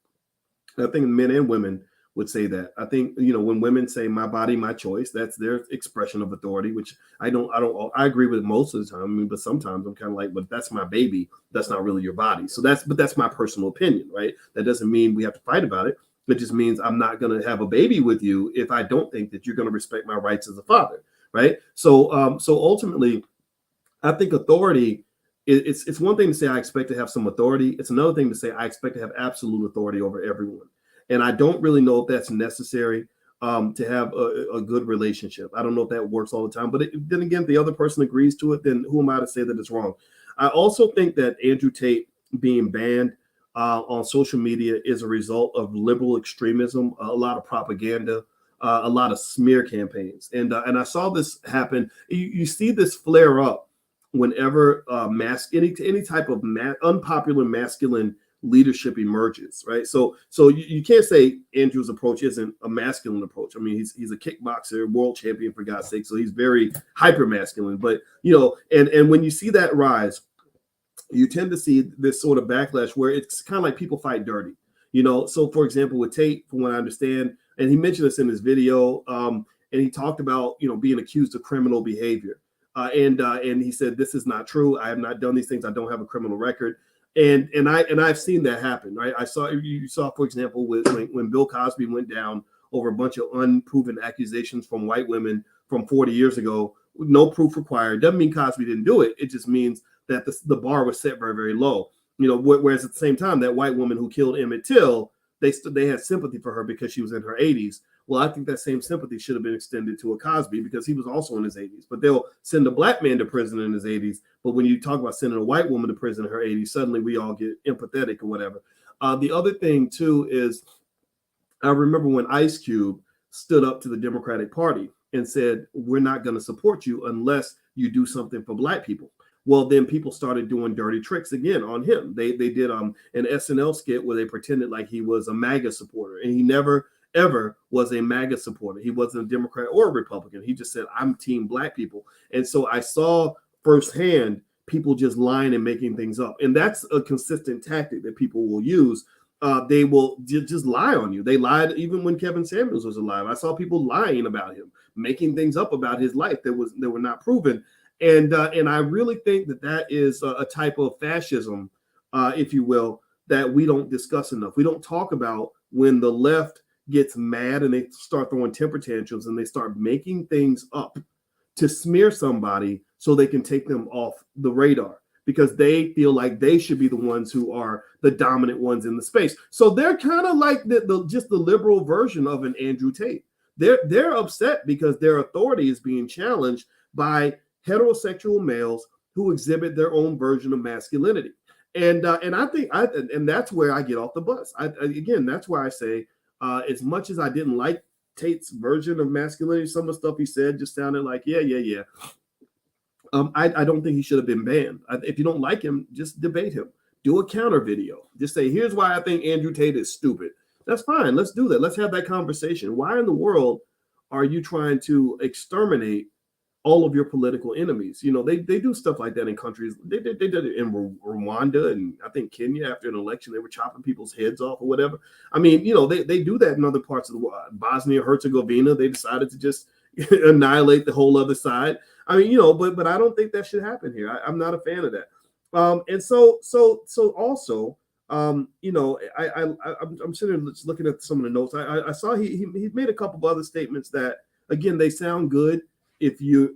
S1: I think men and women would say that. I think, when women say my body, my choice, that's their expression of authority, which I agree with most of the time. I mean, but sometimes I'm kind of like, but that's my baby. That's not really your body. So that's my personal opinion, right? That doesn't mean we have to fight about it. It just means I'm not going to have a baby with you if I don't think that you're going to respect my rights as a father, right? So ultimately, I think authority, it's one thing to say I expect to have some authority. It's another thing to say I expect to have absolute authority over everyone. And I don't really know if that's necessary to have a good relationship. I don't know if that works all the time. But then again, if the other person agrees to it, then who am I to say that it's wrong? I also think that Andrew Tate being banned on social media is a result of liberal extremism, a lot of propaganda, a lot of smear campaigns. And I saw this happen. You see this flare up whenever any type of unpopular masculine leadership emerges, right? So you can't say Andrew's approach isn't a masculine approach. I mean, he's a kickboxer, world champion for God's sake, so he's very hyper masculine. But and when you see that rise, you tend to see this sort of backlash where it's kind of like people fight dirty. So for example, with Tate, from what I understand, and he mentioned this in his video, and he talked about, being accused of criminal behavior. And he said, this is not true. I have not done these things. I don't have a criminal record. And I've seen that happen, right? You saw, for example, when Bill Cosby went down over a bunch of unproven accusations from white women from 40 years ago, no proof required. Doesn't mean Cosby didn't do it. It just means that the bar was set very, very low. Whereas at the same time, that white woman who killed Emmett Till, they had sympathy for her because she was in her 80s. Well, I think that same sympathy should have been extended to a Cosby because he was also in his 80s. But they'll send a black man to prison in his 80s. But when you talk about sending a white woman to prison in her 80s, suddenly we all get empathetic or whatever. The other thing, too, is I remember when Ice Cube stood up to the Democratic Party and said, we're not going to support you unless you do something for black people. Well, then people started doing dirty tricks again on him. They did an SNL skit where they pretended like he was a MAGA supporter, and he never ever was a MAGA supporter. He wasn't a Democrat or a Republican. He just said, I'm team black people. And so I saw firsthand people just lying and making things up. And that's a consistent tactic that people will use. They will just lie on you. They lied even when Kevin Samuels was alive. I saw people lying about him, making things up about his life that were not proven. And I really think that is a type of fascism, if you will, that we don't discuss enough. We don't talk about when the left gets mad and they start throwing temper tantrums and they start making things up to smear somebody so they can take them off the radar because they feel like they should be the ones who are the dominant ones in the space. So they're kind of like just the liberal version of an Andrew Tate. They're upset because their authority is being challenged by heterosexual males who exhibit their own version of masculinity. And I think that's where I get off the bus. Again, that's why I say, as much as I didn't like Tate's version of masculinity, some of the stuff he said just sounded like, yeah. I don't think he should have been banned. If you don't like him, just debate him. Do a counter video. Just say, here's why I think Andrew Tate is stupid. That's fine. Let's do that. Let's have that conversation. Why in the world are you trying to exterminate all of your political enemies? They do stuff like that in countries. They did it in Rwanda and I think Kenya after an election. They were chopping people's heads off or whatever. I mean, they do that in other parts of the world. Bosnia Herzegovina, they decided to just annihilate the whole other side. I mean, but I don't think that should happen here. I'm not a fan of that. And so also, I'm sitting there looking at some of the notes. I saw he made a couple of other statements that, again, they sound good if you're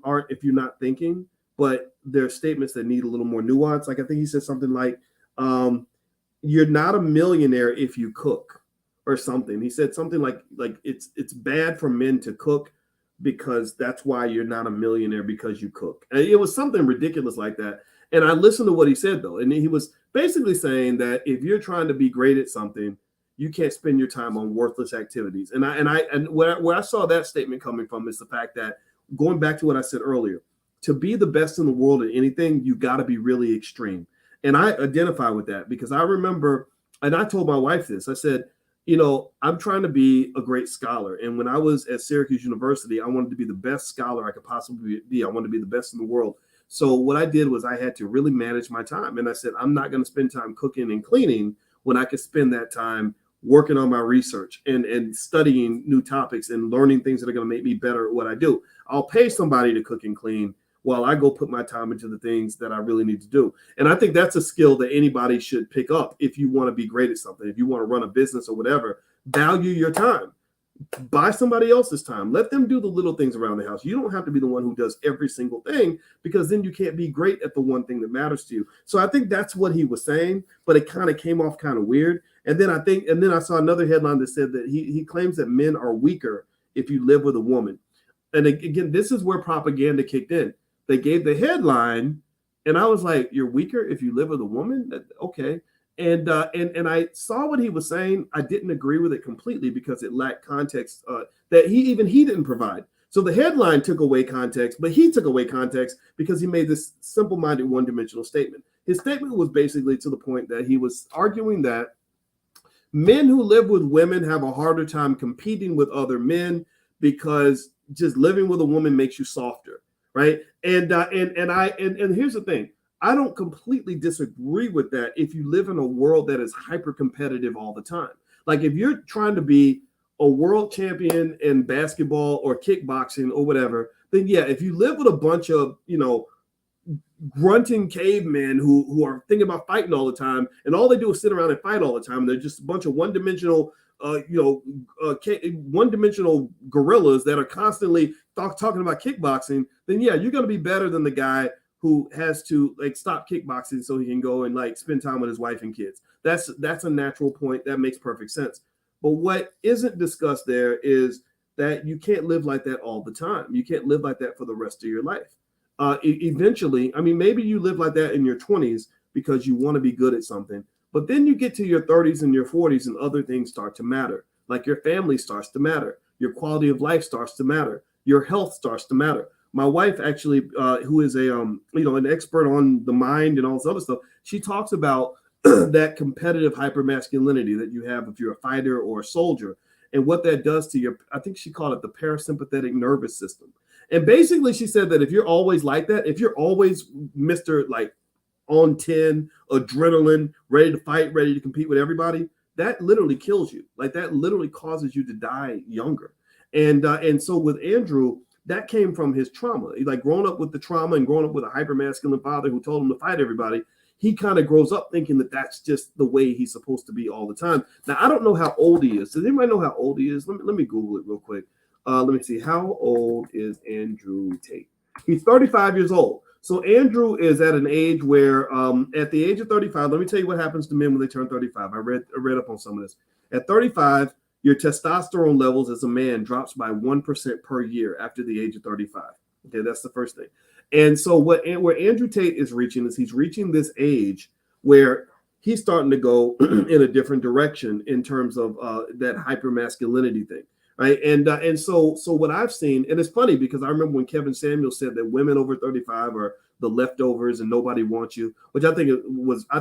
S1: not thinking, but there are statements that need a little more nuance. Like I think he said something like, you're not a millionaire if you cook or something. He said something like it's bad for men to cook because that's why you're not a millionaire, because you cook. And it was something ridiculous like that. And I listened to what he said though. And he was basically saying that if you're trying to be great at something, you can't spend your time on worthless activities. And where I saw that statement coming from is the fact that, going back to what I said earlier, to be the best in the world at anything, you got to be really extreme. And I identify with that because I remember, and I told my wife this, I said, I'm trying to be a great scholar. And when I was at Syracuse University, I wanted to be the best scholar I could possibly be. I wanted to be the best in the world. So what I did was I had to really manage my time. And I said, I'm not going to spend time cooking and cleaning when I could spend that time working on my research and studying new topics and learning things that are going to make me better at what I do. I'll pay somebody to cook and clean while I go put my time into the things that I really need to do. And I think that's a skill that anybody should pick up if you want to be great at something. If you want to run a business or whatever, value your time. Buy somebody else's time. Let them do the little things around the house. You don't have to be the one who does every single thing, because then you can't be great at the one thing that matters to you. So I think that's what he was saying, but it kind of came off kind of weird. And then I saw another headline that said that he claims that men are weaker if you live with a woman. And again, this is where propaganda kicked in. They gave the headline, and I was like, "You're weaker if you live with a woman?" Okay. And I saw what he was saying. I didn't agree with it completely because it lacked context that he didn't provide. So the headline took away context, but he took away context because he made this simple-minded, one-dimensional statement. His statement was basically to the point that he was arguing that men who live with women have a harder time competing with other men because just living with a woman makes you softer, right? And here's the thing. I don't completely disagree with that if you live in a world that is hyper competitive all the time. Like if you're trying to be a world champion in basketball or kickboxing or whatever, then yeah, if you live with a bunch of, grunting cavemen who are thinking about fighting all the time, and all they do is sit around and fight all the time. They're just a bunch of one-dimensional, one-dimensional gorillas that are constantly talking about kickboxing. Then yeah, you're going to be better than the guy who has to like stop kickboxing so he can go and like spend time with his wife and kids. That's a natural point. That makes perfect sense. But what isn't discussed there is that you can't live like that all the time. You can't live like that for the rest of your life. Eventually, I mean, maybe you live like that in your 20s because you want to be good at something, but then you get to your 30s and your 40s and other things start to matter. Like your family starts to matter. Your quality of life starts to matter. Your health starts to matter. My wife actually, who is an expert on the mind and all this other stuff, she talks about that competitive hypermasculinity that you have if you're a fighter or a soldier, and what that does to your, I think she called it the parasympathetic nervous system. And basically she said that if you're always like that, if you're always Mr. like on 10, adrenaline, ready to fight, ready to compete with everybody, that literally kills you. Like that literally causes you to die younger. And so with Andrew, that came from his trauma. He, like growing up with the trauma and growing up with a hypermasculine father who told him to fight everybody, he kind of grows up thinking that that's just the way he's supposed to be all the time. Now, I don't know how old he is. Does anybody know how old he is? Let me Google it real quick. Let me see. How old is Andrew Tate? He's 35 years old. So Andrew is at an age where at the age of 35, let me tell you what happens to men when they turn 35. I read up on some of this. At 35, your testosterone levels as a man drops by 1% per year after the age of 35. Okay, that's the first thing. And so where Andrew Tate is reaching is he's reaching this age where he's starting to go in a different direction in terms of that hypermasculinity thing. Right. And so what I've seen, and it's funny because I remember when Kevin Samuels said that women over 35 are the leftovers and nobody wants you, which I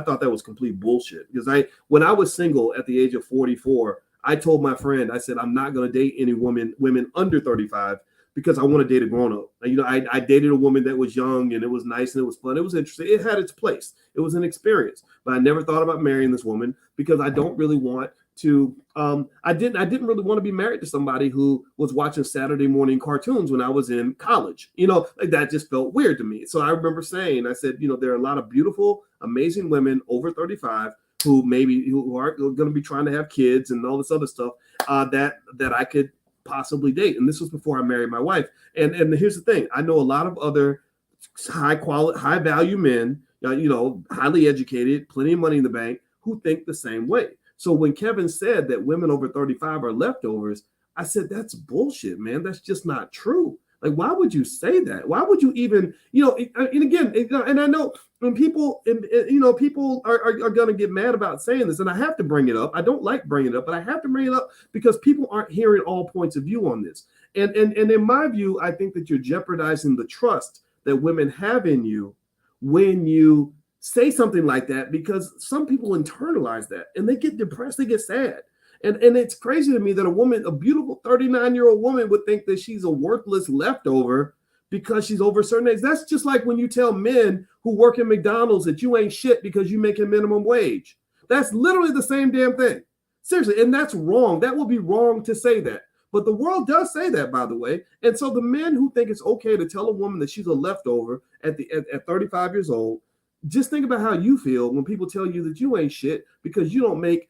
S1: thought that was complete bullshit. Because when I was single at the age of 44, I told my friend, I said, I'm not going to date any women under 35 because I want to date a grown up. I dated a woman that was young and it was nice and it was fun. It was interesting. It had its place. It was an experience, but I never thought about marrying this woman because I don't really want to I didn't really want to be married to somebody who was watching Saturday morning cartoons when I was in college. Like that just felt weird to me. So I remember saying, I said, there are a lot of beautiful, amazing women over 35 who aren't going to be trying to have kids and all this other stuff that I could possibly date. And this was before I married my wife. And here's the thing. I know a lot of other high value men, highly educated, plenty of money in the bank, who think the same way. So when Kevin said that women over 35 are leftovers, I said, that's bullshit, man. That's just not true. Like, why would you say that? Why would you even, and again, and I know when people are going to get mad about saying this, and I have to bring it up. I don't like bringing it up, but I have to bring it up because people aren't hearing all points of view on this. And in my view, I think that you're jeopardizing the trust that women have in you when you say something like that, because some people internalize that and they get depressed, they get sad. And it's crazy to me that a beautiful 39-year-old woman would think that she's a worthless leftover because she's over a certain age. That's just like when you tell men who work at McDonald's that you ain't shit because you make a minimum wage. That's literally the same damn thing. Seriously. And that's wrong. That would be wrong to say that. But the world does say that, by the way. And so the men who think it's okay to tell a woman that she's a leftover at 35 years old, just think about how you feel when people tell you that you ain't shit because you don't make,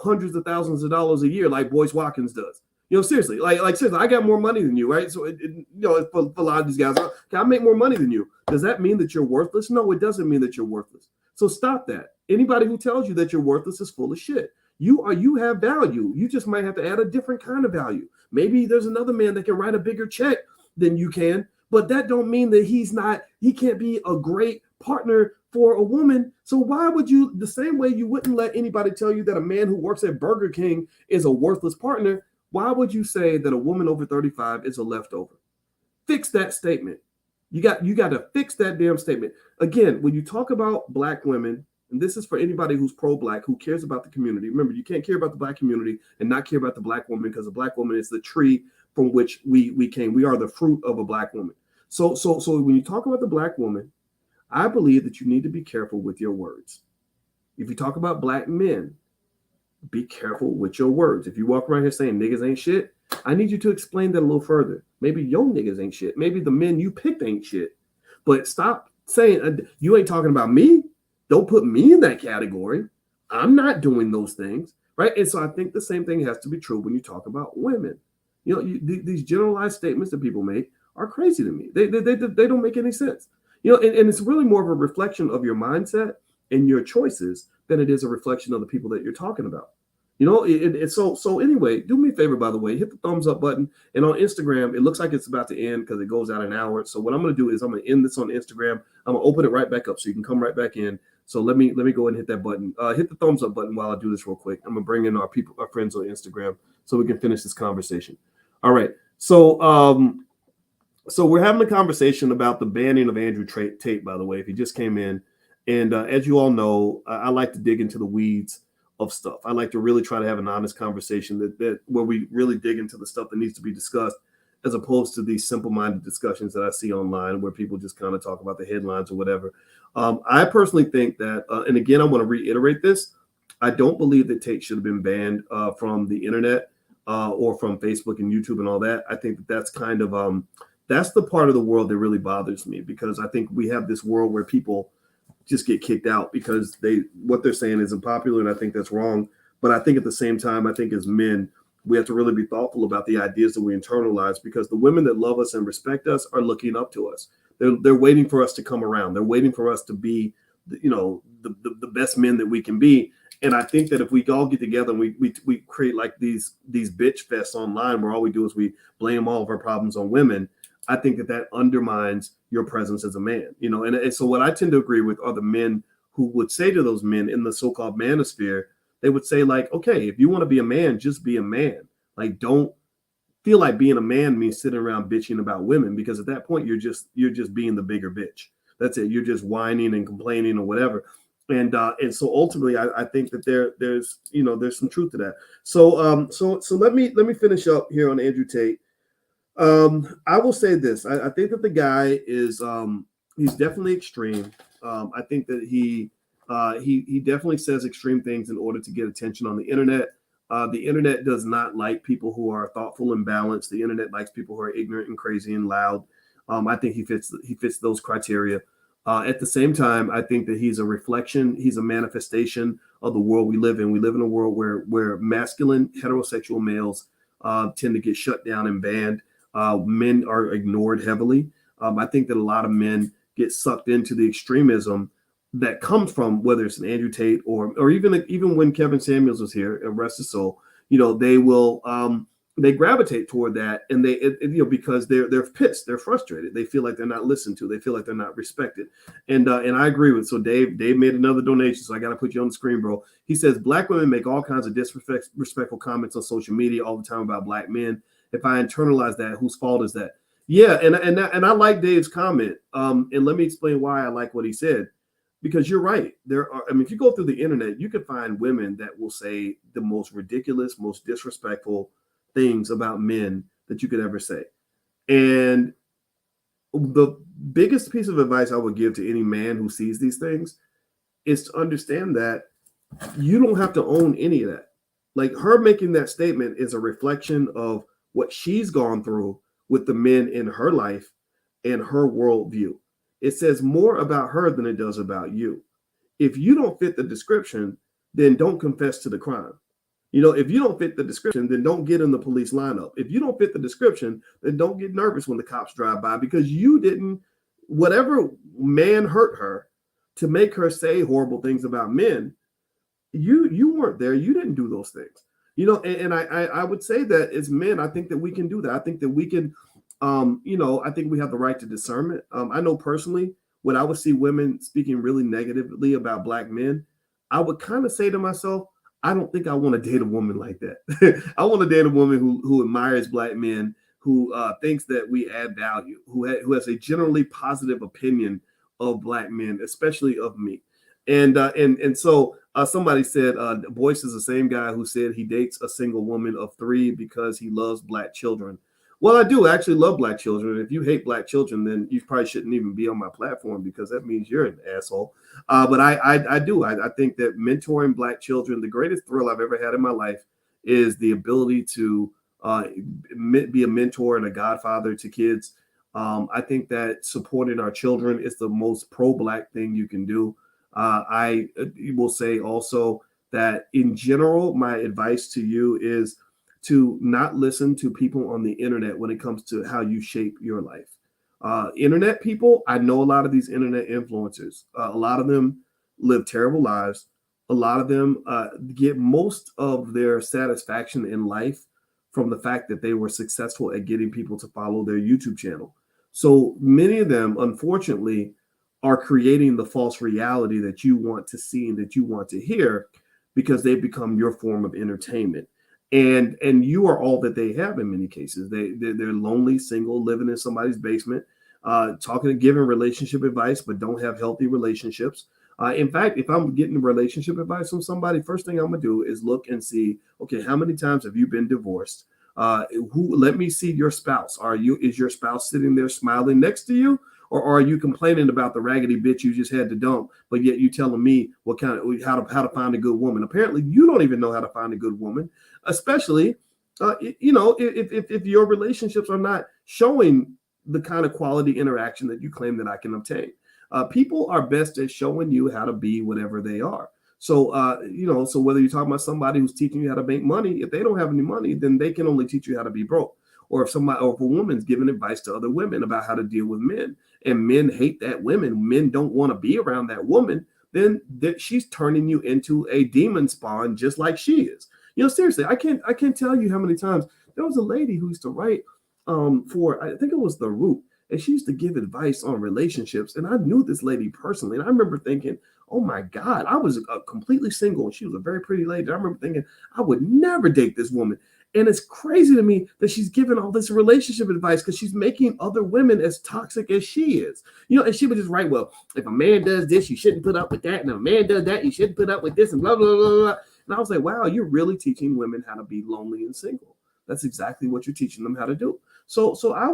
S1: hundreds of thousands of dollars a year like Boyce Watkins does. Seriously, like seriously, I got more money than you, right? So, for a lot of these guys, I make more money than you. Does that mean that you're worthless? No, it doesn't mean that you're worthless. So stop that. Anybody who tells you that you're worthless is full of shit. You have value. You just might have to add a different kind of value. Maybe there's another man that can write a bigger check than you can, but that don't mean that he can't be a great partner for a woman. So why would you, the same way you wouldn't let anybody tell you that a man who works at Burger King is a worthless partner, why would you say that a woman over 35 is a leftover? Fix that statement. You got to fix that damn statement. Again, when you talk about black women, and this is for anybody who's pro-black, who cares about the community. Remember, you can't care about the black community and not care about the black woman, because the black woman is the tree from which we came. We are the fruit of a black woman. So when you talk about the black woman, I believe that you need to be careful with your words. If you talk about black men, be careful with your words. If you walk around here saying niggas ain't shit, I need you to explain that a little further. Maybe your niggas ain't shit. Maybe the men you picked ain't shit. But stop saying you ain't talking about me. Don't put me in that category. I'm not doing those things, right? And so I think the same thing has to be true when you talk about women. These generalized statements that people make are crazy to me. They don't make any sense. And it's really more of a reflection of your mindset and your choices than it is a reflection of the people that you're talking about. So anyway, do me a favor, by the way, hit the thumbs up button. And on Instagram, it looks like it's about to end because it goes out an hour. So what I'm going to do is I'm going to end this on Instagram. I'm going to open it right back up so you can come right back in. So let me go ahead and hit that button. Hit the thumbs up button while I do this real quick. I'm going to bring in our friends on Instagram so we can finish this conversation. All right. So we're having a conversation about the banning of Andrew Tate, by the way, if he just came in. And as you all know, I like to dig into the weeds of stuff. I like to really try to have an honest conversation that where we really dig into the stuff that needs to be discussed, as opposed to these simple-minded discussions that I see online where people just kind of talk about the headlines or whatever. I personally think that, and again, I want to reiterate this, I don't believe that Tate should have been banned from the internet or from Facebook and YouTube and all that. I think that that's kind of, that's the part of the world that really bothers me, because I think we have this world where people just get kicked out because what they're saying isn't popular, and I think that's wrong. But I think at the same time, I think as men, we have to really be thoughtful about the ideas that we internalize, because the women that love us and respect us are looking up to us. They're waiting for us to come around. They're waiting for us to be, the best men that we can be. And I think that if we all get together and we create like these bitch fests online where all we do is we blame all of our problems on women, I think that undermines your presence as a man, and so what I tend to agree with are the men who would say to those men in the so-called manosphere, they would say like, okay, if you want to be a man, just be a man. Like, don't feel like being a man means sitting around bitching about women, because at that point you're just being the bigger bitch. That's it. You're just whining and complaining or whatever. And so ultimately, I think that there's some truth to that. So let me finish up here on Andrew Tate. I will say this. I think that the guy is he's definitely extreme. I think that he definitely says extreme things in order to get attention on the internet. The internet does not like people who are thoughtful and balanced. The internet likes people who are ignorant and crazy and loud. I think he fits those criteria. At the same time, I think that he's a reflection. He's a manifestation of the world we live in. We live in a world where masculine heterosexual males tend to get shut down and banned. Men are ignored heavily. I think that a lot of men get sucked into the extremism that comes from, whether it's an Andrew Tate or even when Kevin Samuels was here, rest his soul, they will they gravitate toward that, and because they're pissed, they're frustrated, they feel like they're not listened to, they feel like they're not respected, and I agree with. So Dave made another donation, so I got to put you on the screen, bro. He says black women make all kinds of disrespectful comments on social media all the time about black men. If I internalize that, whose fault is that? Yeah, and I like Dave's comment. And let me explain why I like what he said. Because you're right. If you go through the internet, you can find women that will say the most ridiculous, most disrespectful things about men that you could ever say. And the biggest piece of advice I would give to any man who sees these things is to understand that you don't have to own any of that. Like, her making that statement is a reflection of what she's gone through with the men in her life and her worldview. It says more about her than it does about you. If you don't fit the description, then don't confess to the crime. If you don't fit the description, then don't get in the police lineup. If you don't fit the description, then don't get nervous when the cops drive by, because you didn't, whatever man hurt her to make her say horrible things about men, you weren't there. You didn't do those things. And I would say that as men, I think that we can do that. I think that we can, I think we have the right to discernment. I know personally, when I would see women speaking really negatively about black men, I would kind of say to myself, I don't think I want to date a woman like that. I want to date a woman who admires black men, who thinks that we add value, who has a generally positive opinion of black men, especially of me. And so somebody said, Boyce is the same guy who said he dates a single woman of 3 because he loves black children. Well, I do actually love black children. If you hate black children, then you probably shouldn't even be on my platform because that means you're an asshole. But I do. I think that mentoring black children, the greatest thrill I've ever had in my life is the ability to be a mentor and a godfather to kids. I think that supporting our children is the most pro-black thing you can do. I will say also that in general, my advice to you is to not listen to people on the internet when it comes to how you shape your life. Internet people, I know a lot of these internet influencers. A lot of them live terrible lives. A lot of them get most of their satisfaction in life from the fact that they were successful at getting people to follow their YouTube channel. So many of them, unfortunately, are creating the false reality that you want to see and that you want to hear because they become your form of entertainment. And you are all that they have in many cases. They're lonely, single, living in somebody's basement, talking and giving relationship advice, but don't have healthy relationships. In fact, if I'm getting relationship advice from somebody, first thing I'm gonna do is look and see, okay, how many times have you been divorced? Let me see your spouse. Is your spouse sitting there smiling next to you? Or are you complaining about the raggedy bitch you just had to dump, but yet you telling me what kind of how to find a good woman? Apparently, you don't even know how to find a good woman, especially if your relationships are not showing the kind of quality interaction that you claim that I can obtain. People are best at showing you how to be whatever they are. So so whether you're talking about somebody who's teaching you how to make money, if they don't have any money, then they can only teach you how to be broke. Or if a woman's giving advice to other women about how to deal with men, and men hate that men don't want to be around that woman, then she's turning you into a demon spawn, just like she is. Seriously, I can't tell you how many times there was a lady who used to write for, I think it was The Root, and she used to give advice on relationships. And I knew this lady personally, and I remember thinking, oh my God, I was completely single, and she was a very pretty lady. I remember thinking, I would never date this woman. And it's crazy to me that she's giving all this relationship advice because she's making other women as toxic as she is. And she would just write, well, if a man does this, you shouldn't put up with that. And if a man does that, you shouldn't put up with this, and blah, blah, blah, blah. And I was like, wow, you're really teaching women how to be lonely and single. That's exactly what you're teaching them how to do. So when I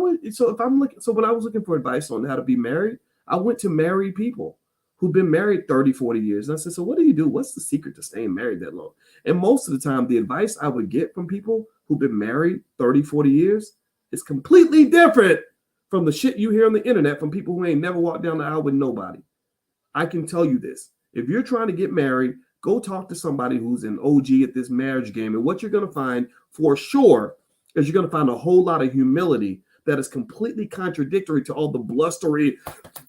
S1: was looking for advice on how to be married, I went to married people who've been married 30, 40 years. And I said, so what do you do? What's the secret to staying married that long? And most of the time, the advice I would get from people who've been married 30, 40 years is completely different from the shit you hear on the internet from people who ain't never walked down the aisle with nobody. I can tell you this. If you're trying to get married, go talk to somebody who's an OG at this marriage game. And what you're going to find for sure is you're going to find a whole lot of humility that is completely contradictory to all the blustery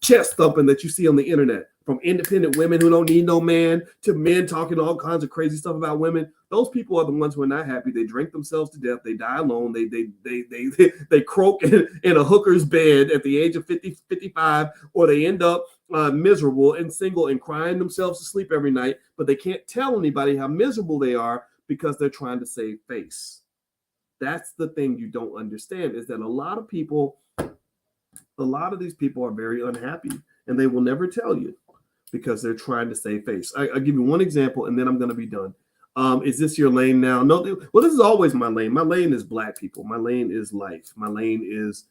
S1: chest thumping that you see on the internet. From independent women who don't need no man to men talking all kinds of crazy stuff about women. Those people are the ones who are not happy. They drink themselves to death. They die alone. They croak in a hooker's bed at the age of 50, 55, or they end up miserable and single and crying themselves to sleep every night. But they can't tell anybody how miserable they are because they're trying to save face. That's the thing you don't understand, is that a lot of these people are very unhappy, and they will never tell you because they're trying to save face. I'll give you one example, and then I'm going to be done. Is this your lane now? No. Well, this is always my lane. My lane is black people. My lane is life. My lane is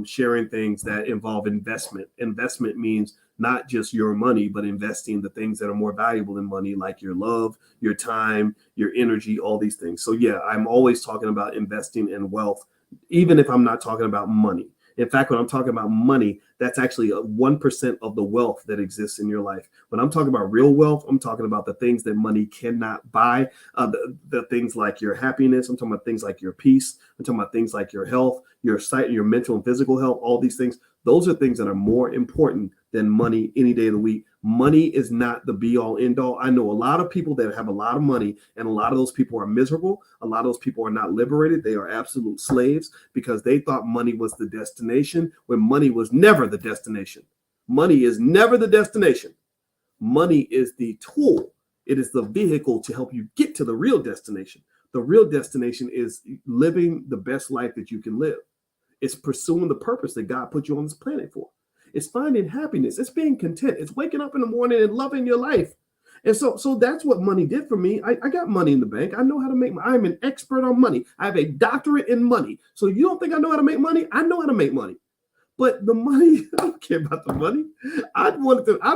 S1: sharing things that involve investment. Investment means not just your money, but investing the things that are more valuable than money, like your love, your time, your energy, all these things. So yeah, I'm always talking about investing in wealth, even if I'm not talking about money. In fact, when I'm talking about money, that's actually 1% of the wealth that exists in your life. When I'm talking about real wealth, I'm talking about the things that money cannot buy, the things like your happiness. I'm talking about things like your peace. I'm talking about things like your health, your sight, your mental and physical health, all these things. Those are things that are more important than money any day of the week. Money is not the be all end all. I know a lot of people that have a lot of money, and a lot of those people are miserable. A lot of those people are not liberated. They are absolute slaves because they thought money was the destination when money was never the destination. Money is never the destination. Money is the tool. It is the vehicle to help you get to the real destination. The real destination is living the best life that you can live. It's pursuing the purpose that God put you on this planet for. It's finding happiness. It's being content. It's waking up in the morning and loving your life. And so that's what money did for me. I got money in the bank. I know how to make money. I'm an expert on money. I have a doctorate in money. So you don't think I know how to make money? I know how to make money. But the money, I don't care about the money. I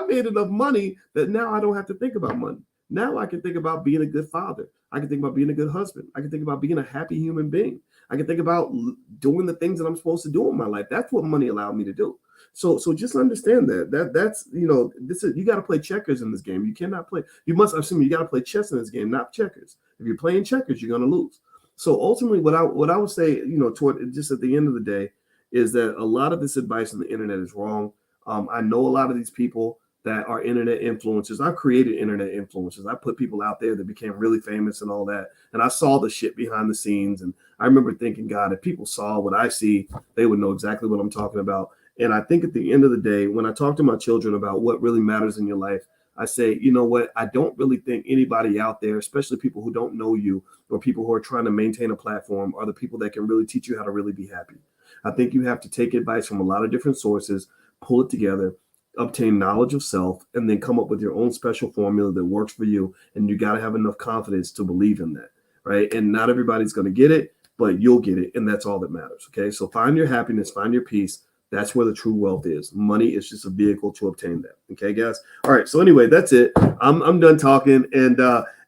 S1: made enough money that now I don't have to think about money. Now I can think about being a good father. I can think about being a good husband. I can think about being a happy human being. I can think about doing the things that I'm supposed to do in my life. That's what money allowed me to do. So just understand that's this is, you got to play checkers in this game. You cannot play. You got to play chess in this game, not checkers. If you're playing checkers, you're going to lose. So ultimately, what I would say, toward just at the end of the day, is that a lot of this advice on the internet is wrong. I know a lot of these people that are internet influencers. I've created internet influencers. I put people out there that became really famous and all that. And I saw the shit behind the scenes. And I remember thinking, God, if people saw what I see, they would know exactly what I'm talking about. And I think at the end of the day, when I talk to my children about what really matters in your life, I say, you know what? I don't really think anybody out there, especially people who don't know you or people who are trying to maintain a platform, are the people that can really teach you how to really be happy. I think you have to take advice from a lot of different sources, pull it together, obtain knowledge of self, and then come up with your own special formula that works for you. And you got to have enough confidence to believe in that, right? And not everybody's going to get it, but you'll get it. And that's all that matters. Okay. So find your happiness, find your peace. That's where the true wealth is. Money is just a vehicle to obtain that. Okay, guys. All right. So anyway, that's it. I'm done talking.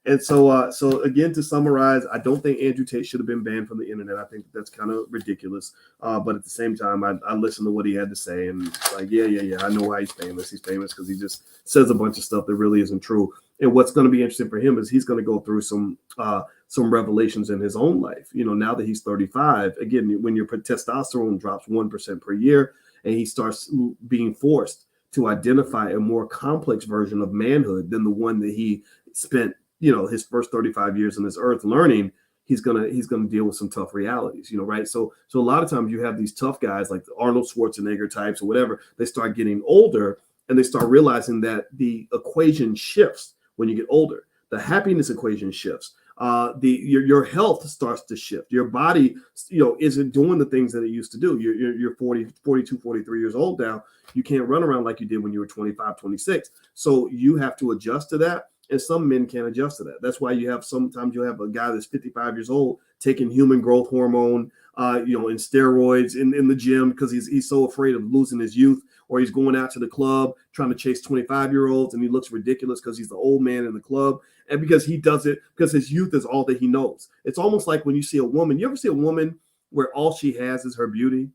S1: And so again, to summarize, I don't think Andrew Tate should have been banned from the internet. I think that's kind of ridiculous. But at the same time, I listened to what he had to say, and it's like, yeah. I know why he's famous. He's famous because he just says a bunch of stuff that really isn't true. And what's going to be interesting for him is he's going to go through some revelations in his own life. Now that he's 35, again, when your testosterone drops 1% per year, and he starts being forced to identify a more complex version of manhood than the one that he spent his first 35 years on this earth learning, he's gonna deal with some tough realities, right? So a lot of times you have these tough guys like the Arnold Schwarzenegger types or whatever. They start getting older and they start realizing that the equation shifts when you get older. The happiness equation shifts. Your health starts to shift. Your body, isn't doing the things that it used to do. You're 40, 42, 43 years old now. You can't run around like you did when you were 25, 26. So you have to adjust to that. And some men can't adjust to that. That's why sometimes you have a guy that's 55 years old taking human growth hormone, and steroids in the gym because he's so afraid of losing his youth, or he's going out to the club trying to chase 25-year-olds and he looks ridiculous because he's the old man in the club. And because he does it because his youth is all that he knows. It's almost like when you see a woman, you ever see a woman where all she has is her beauty?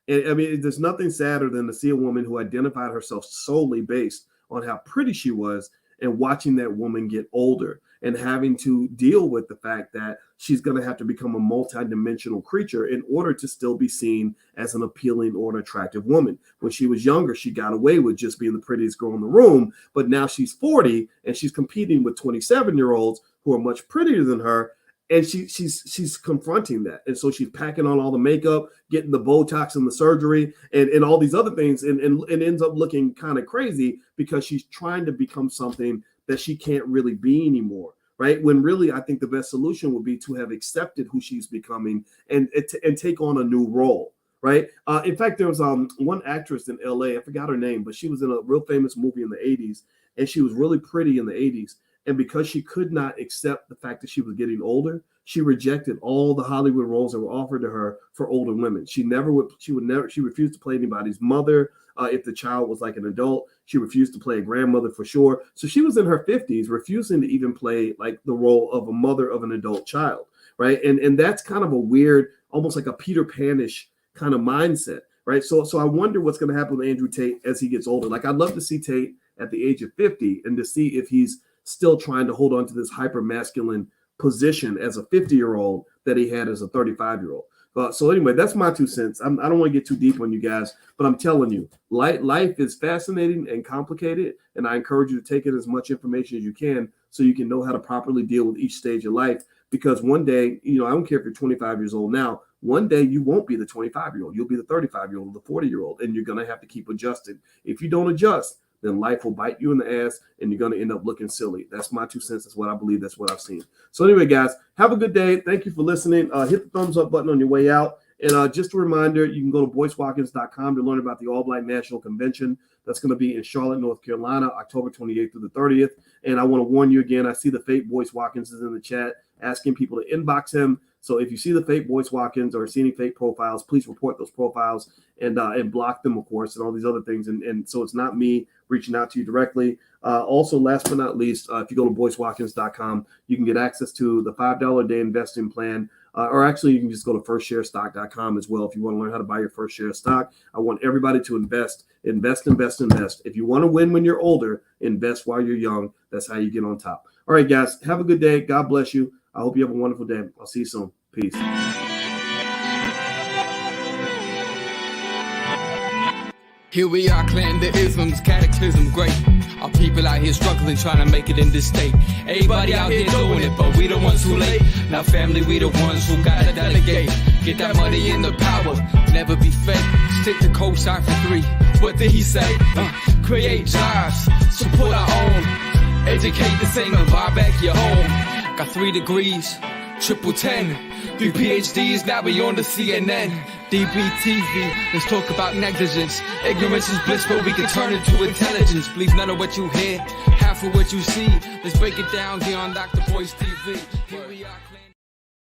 S1: And I mean, there's nothing sadder than to see a woman who identified herself solely based on how pretty she was, and watching that woman get older and having to deal with the fact that she's going to have to become a multidimensional creature in order to still be seen as an appealing or an attractive woman. When she was younger, she got away with just being the prettiest girl in the room, but now she's 40 and she's competing with 27-year-olds who are much prettier than her. And she's confronting that. And so she's packing on all the makeup, getting the Botox and the surgery and all these other things and ends up looking kind of crazy because she's trying to become something that she can't really be anymore, right? When really I think the best solution would be to have accepted who she's becoming and take on a new role, right? In fact, there was one actress in LA, I forgot her name, but she was in a real famous movie in the 80s, and she was really pretty in the 80s. And because she could not accept the fact that she was getting older, she rejected all the Hollywood roles that were offered to her for older women. She refused to play anybody's mother. If the child was like an adult, she refused to play a grandmother for sure. So she was in her 50s, refusing to even play like the role of a mother of an adult child, right? And that's kind of a weird, almost like a Peter Pan-ish kind of mindset, right? So I wonder what's going to happen with Andrew Tate as he gets older. Like, I'd love to see Tate at the age of 50 and to see if he's still trying to hold on to this hyper masculine position as a 50-year-old that he had as a 35-year-old. So anyway, that's my 2 cents. I don't want to get too deep on you guys, but I'm telling you, life is fascinating and complicated, and I encourage you to take in as much information as you can so you can know how to properly deal with each stage of life. Because one day, I don't care if you're 25 years old now, one day you won't be the 25-year-old. You'll be the 35-year-old, the 40-year-old, and you're going to have to keep adjusting. If you don't adjust, then life will bite you in the ass and you're going to end up looking silly. That's my 2 cents. That's what I believe. That's what I've seen. So anyway, guys, have a good day. Thank you for listening. Hit the thumbs up button on your way out. And just a reminder, you can go to BoyceWatkins.com to learn about the All Black National Convention That's going to be in Charlotte, North Carolina, October 28th through the 30th. And I want to warn you again, I see the fake Boyce Watkins is in the chat asking people to inbox him. So if you see the fake Boyce Watkins or see any fake profiles, please report those profiles and block them, of course, and all these other things. And so it's not me reaching out to you directly. Also, last but not least, if you go to BoyceWatkins.com, you can get access to the $5 a day investing plan. Or actually, you can just go to firstsharestock.com as well if you want to learn how to buy your first share of stock. I want everybody to invest. If you want to win when you're older, invest while you're young. That's how you get on top. All right, guys, have a good day. God bless you. I hope you have a wonderful day. I'll see you soon. Peace.
S2: Here we are, clearing the isms, cataclysm great. Our people out here struggling, trying to make it in this state. Everybody out here doing it, but we the ones who late. Now family, we the ones who gotta delegate. Get that money in the power, never be fake. Stick to cosign for 3. What did he say? Create jobs, support our own. Educate the same and buy back your home. Got 3 degrees, triple 10. 3 PhDs, now we on the CNN. DBTV, let's talk about negligence. Ignorance is bliss, but we can turn it to intelligence. Believe none of what you hear, half of what you see. Let's break it down here on Dr. Boyce TV. Here we are.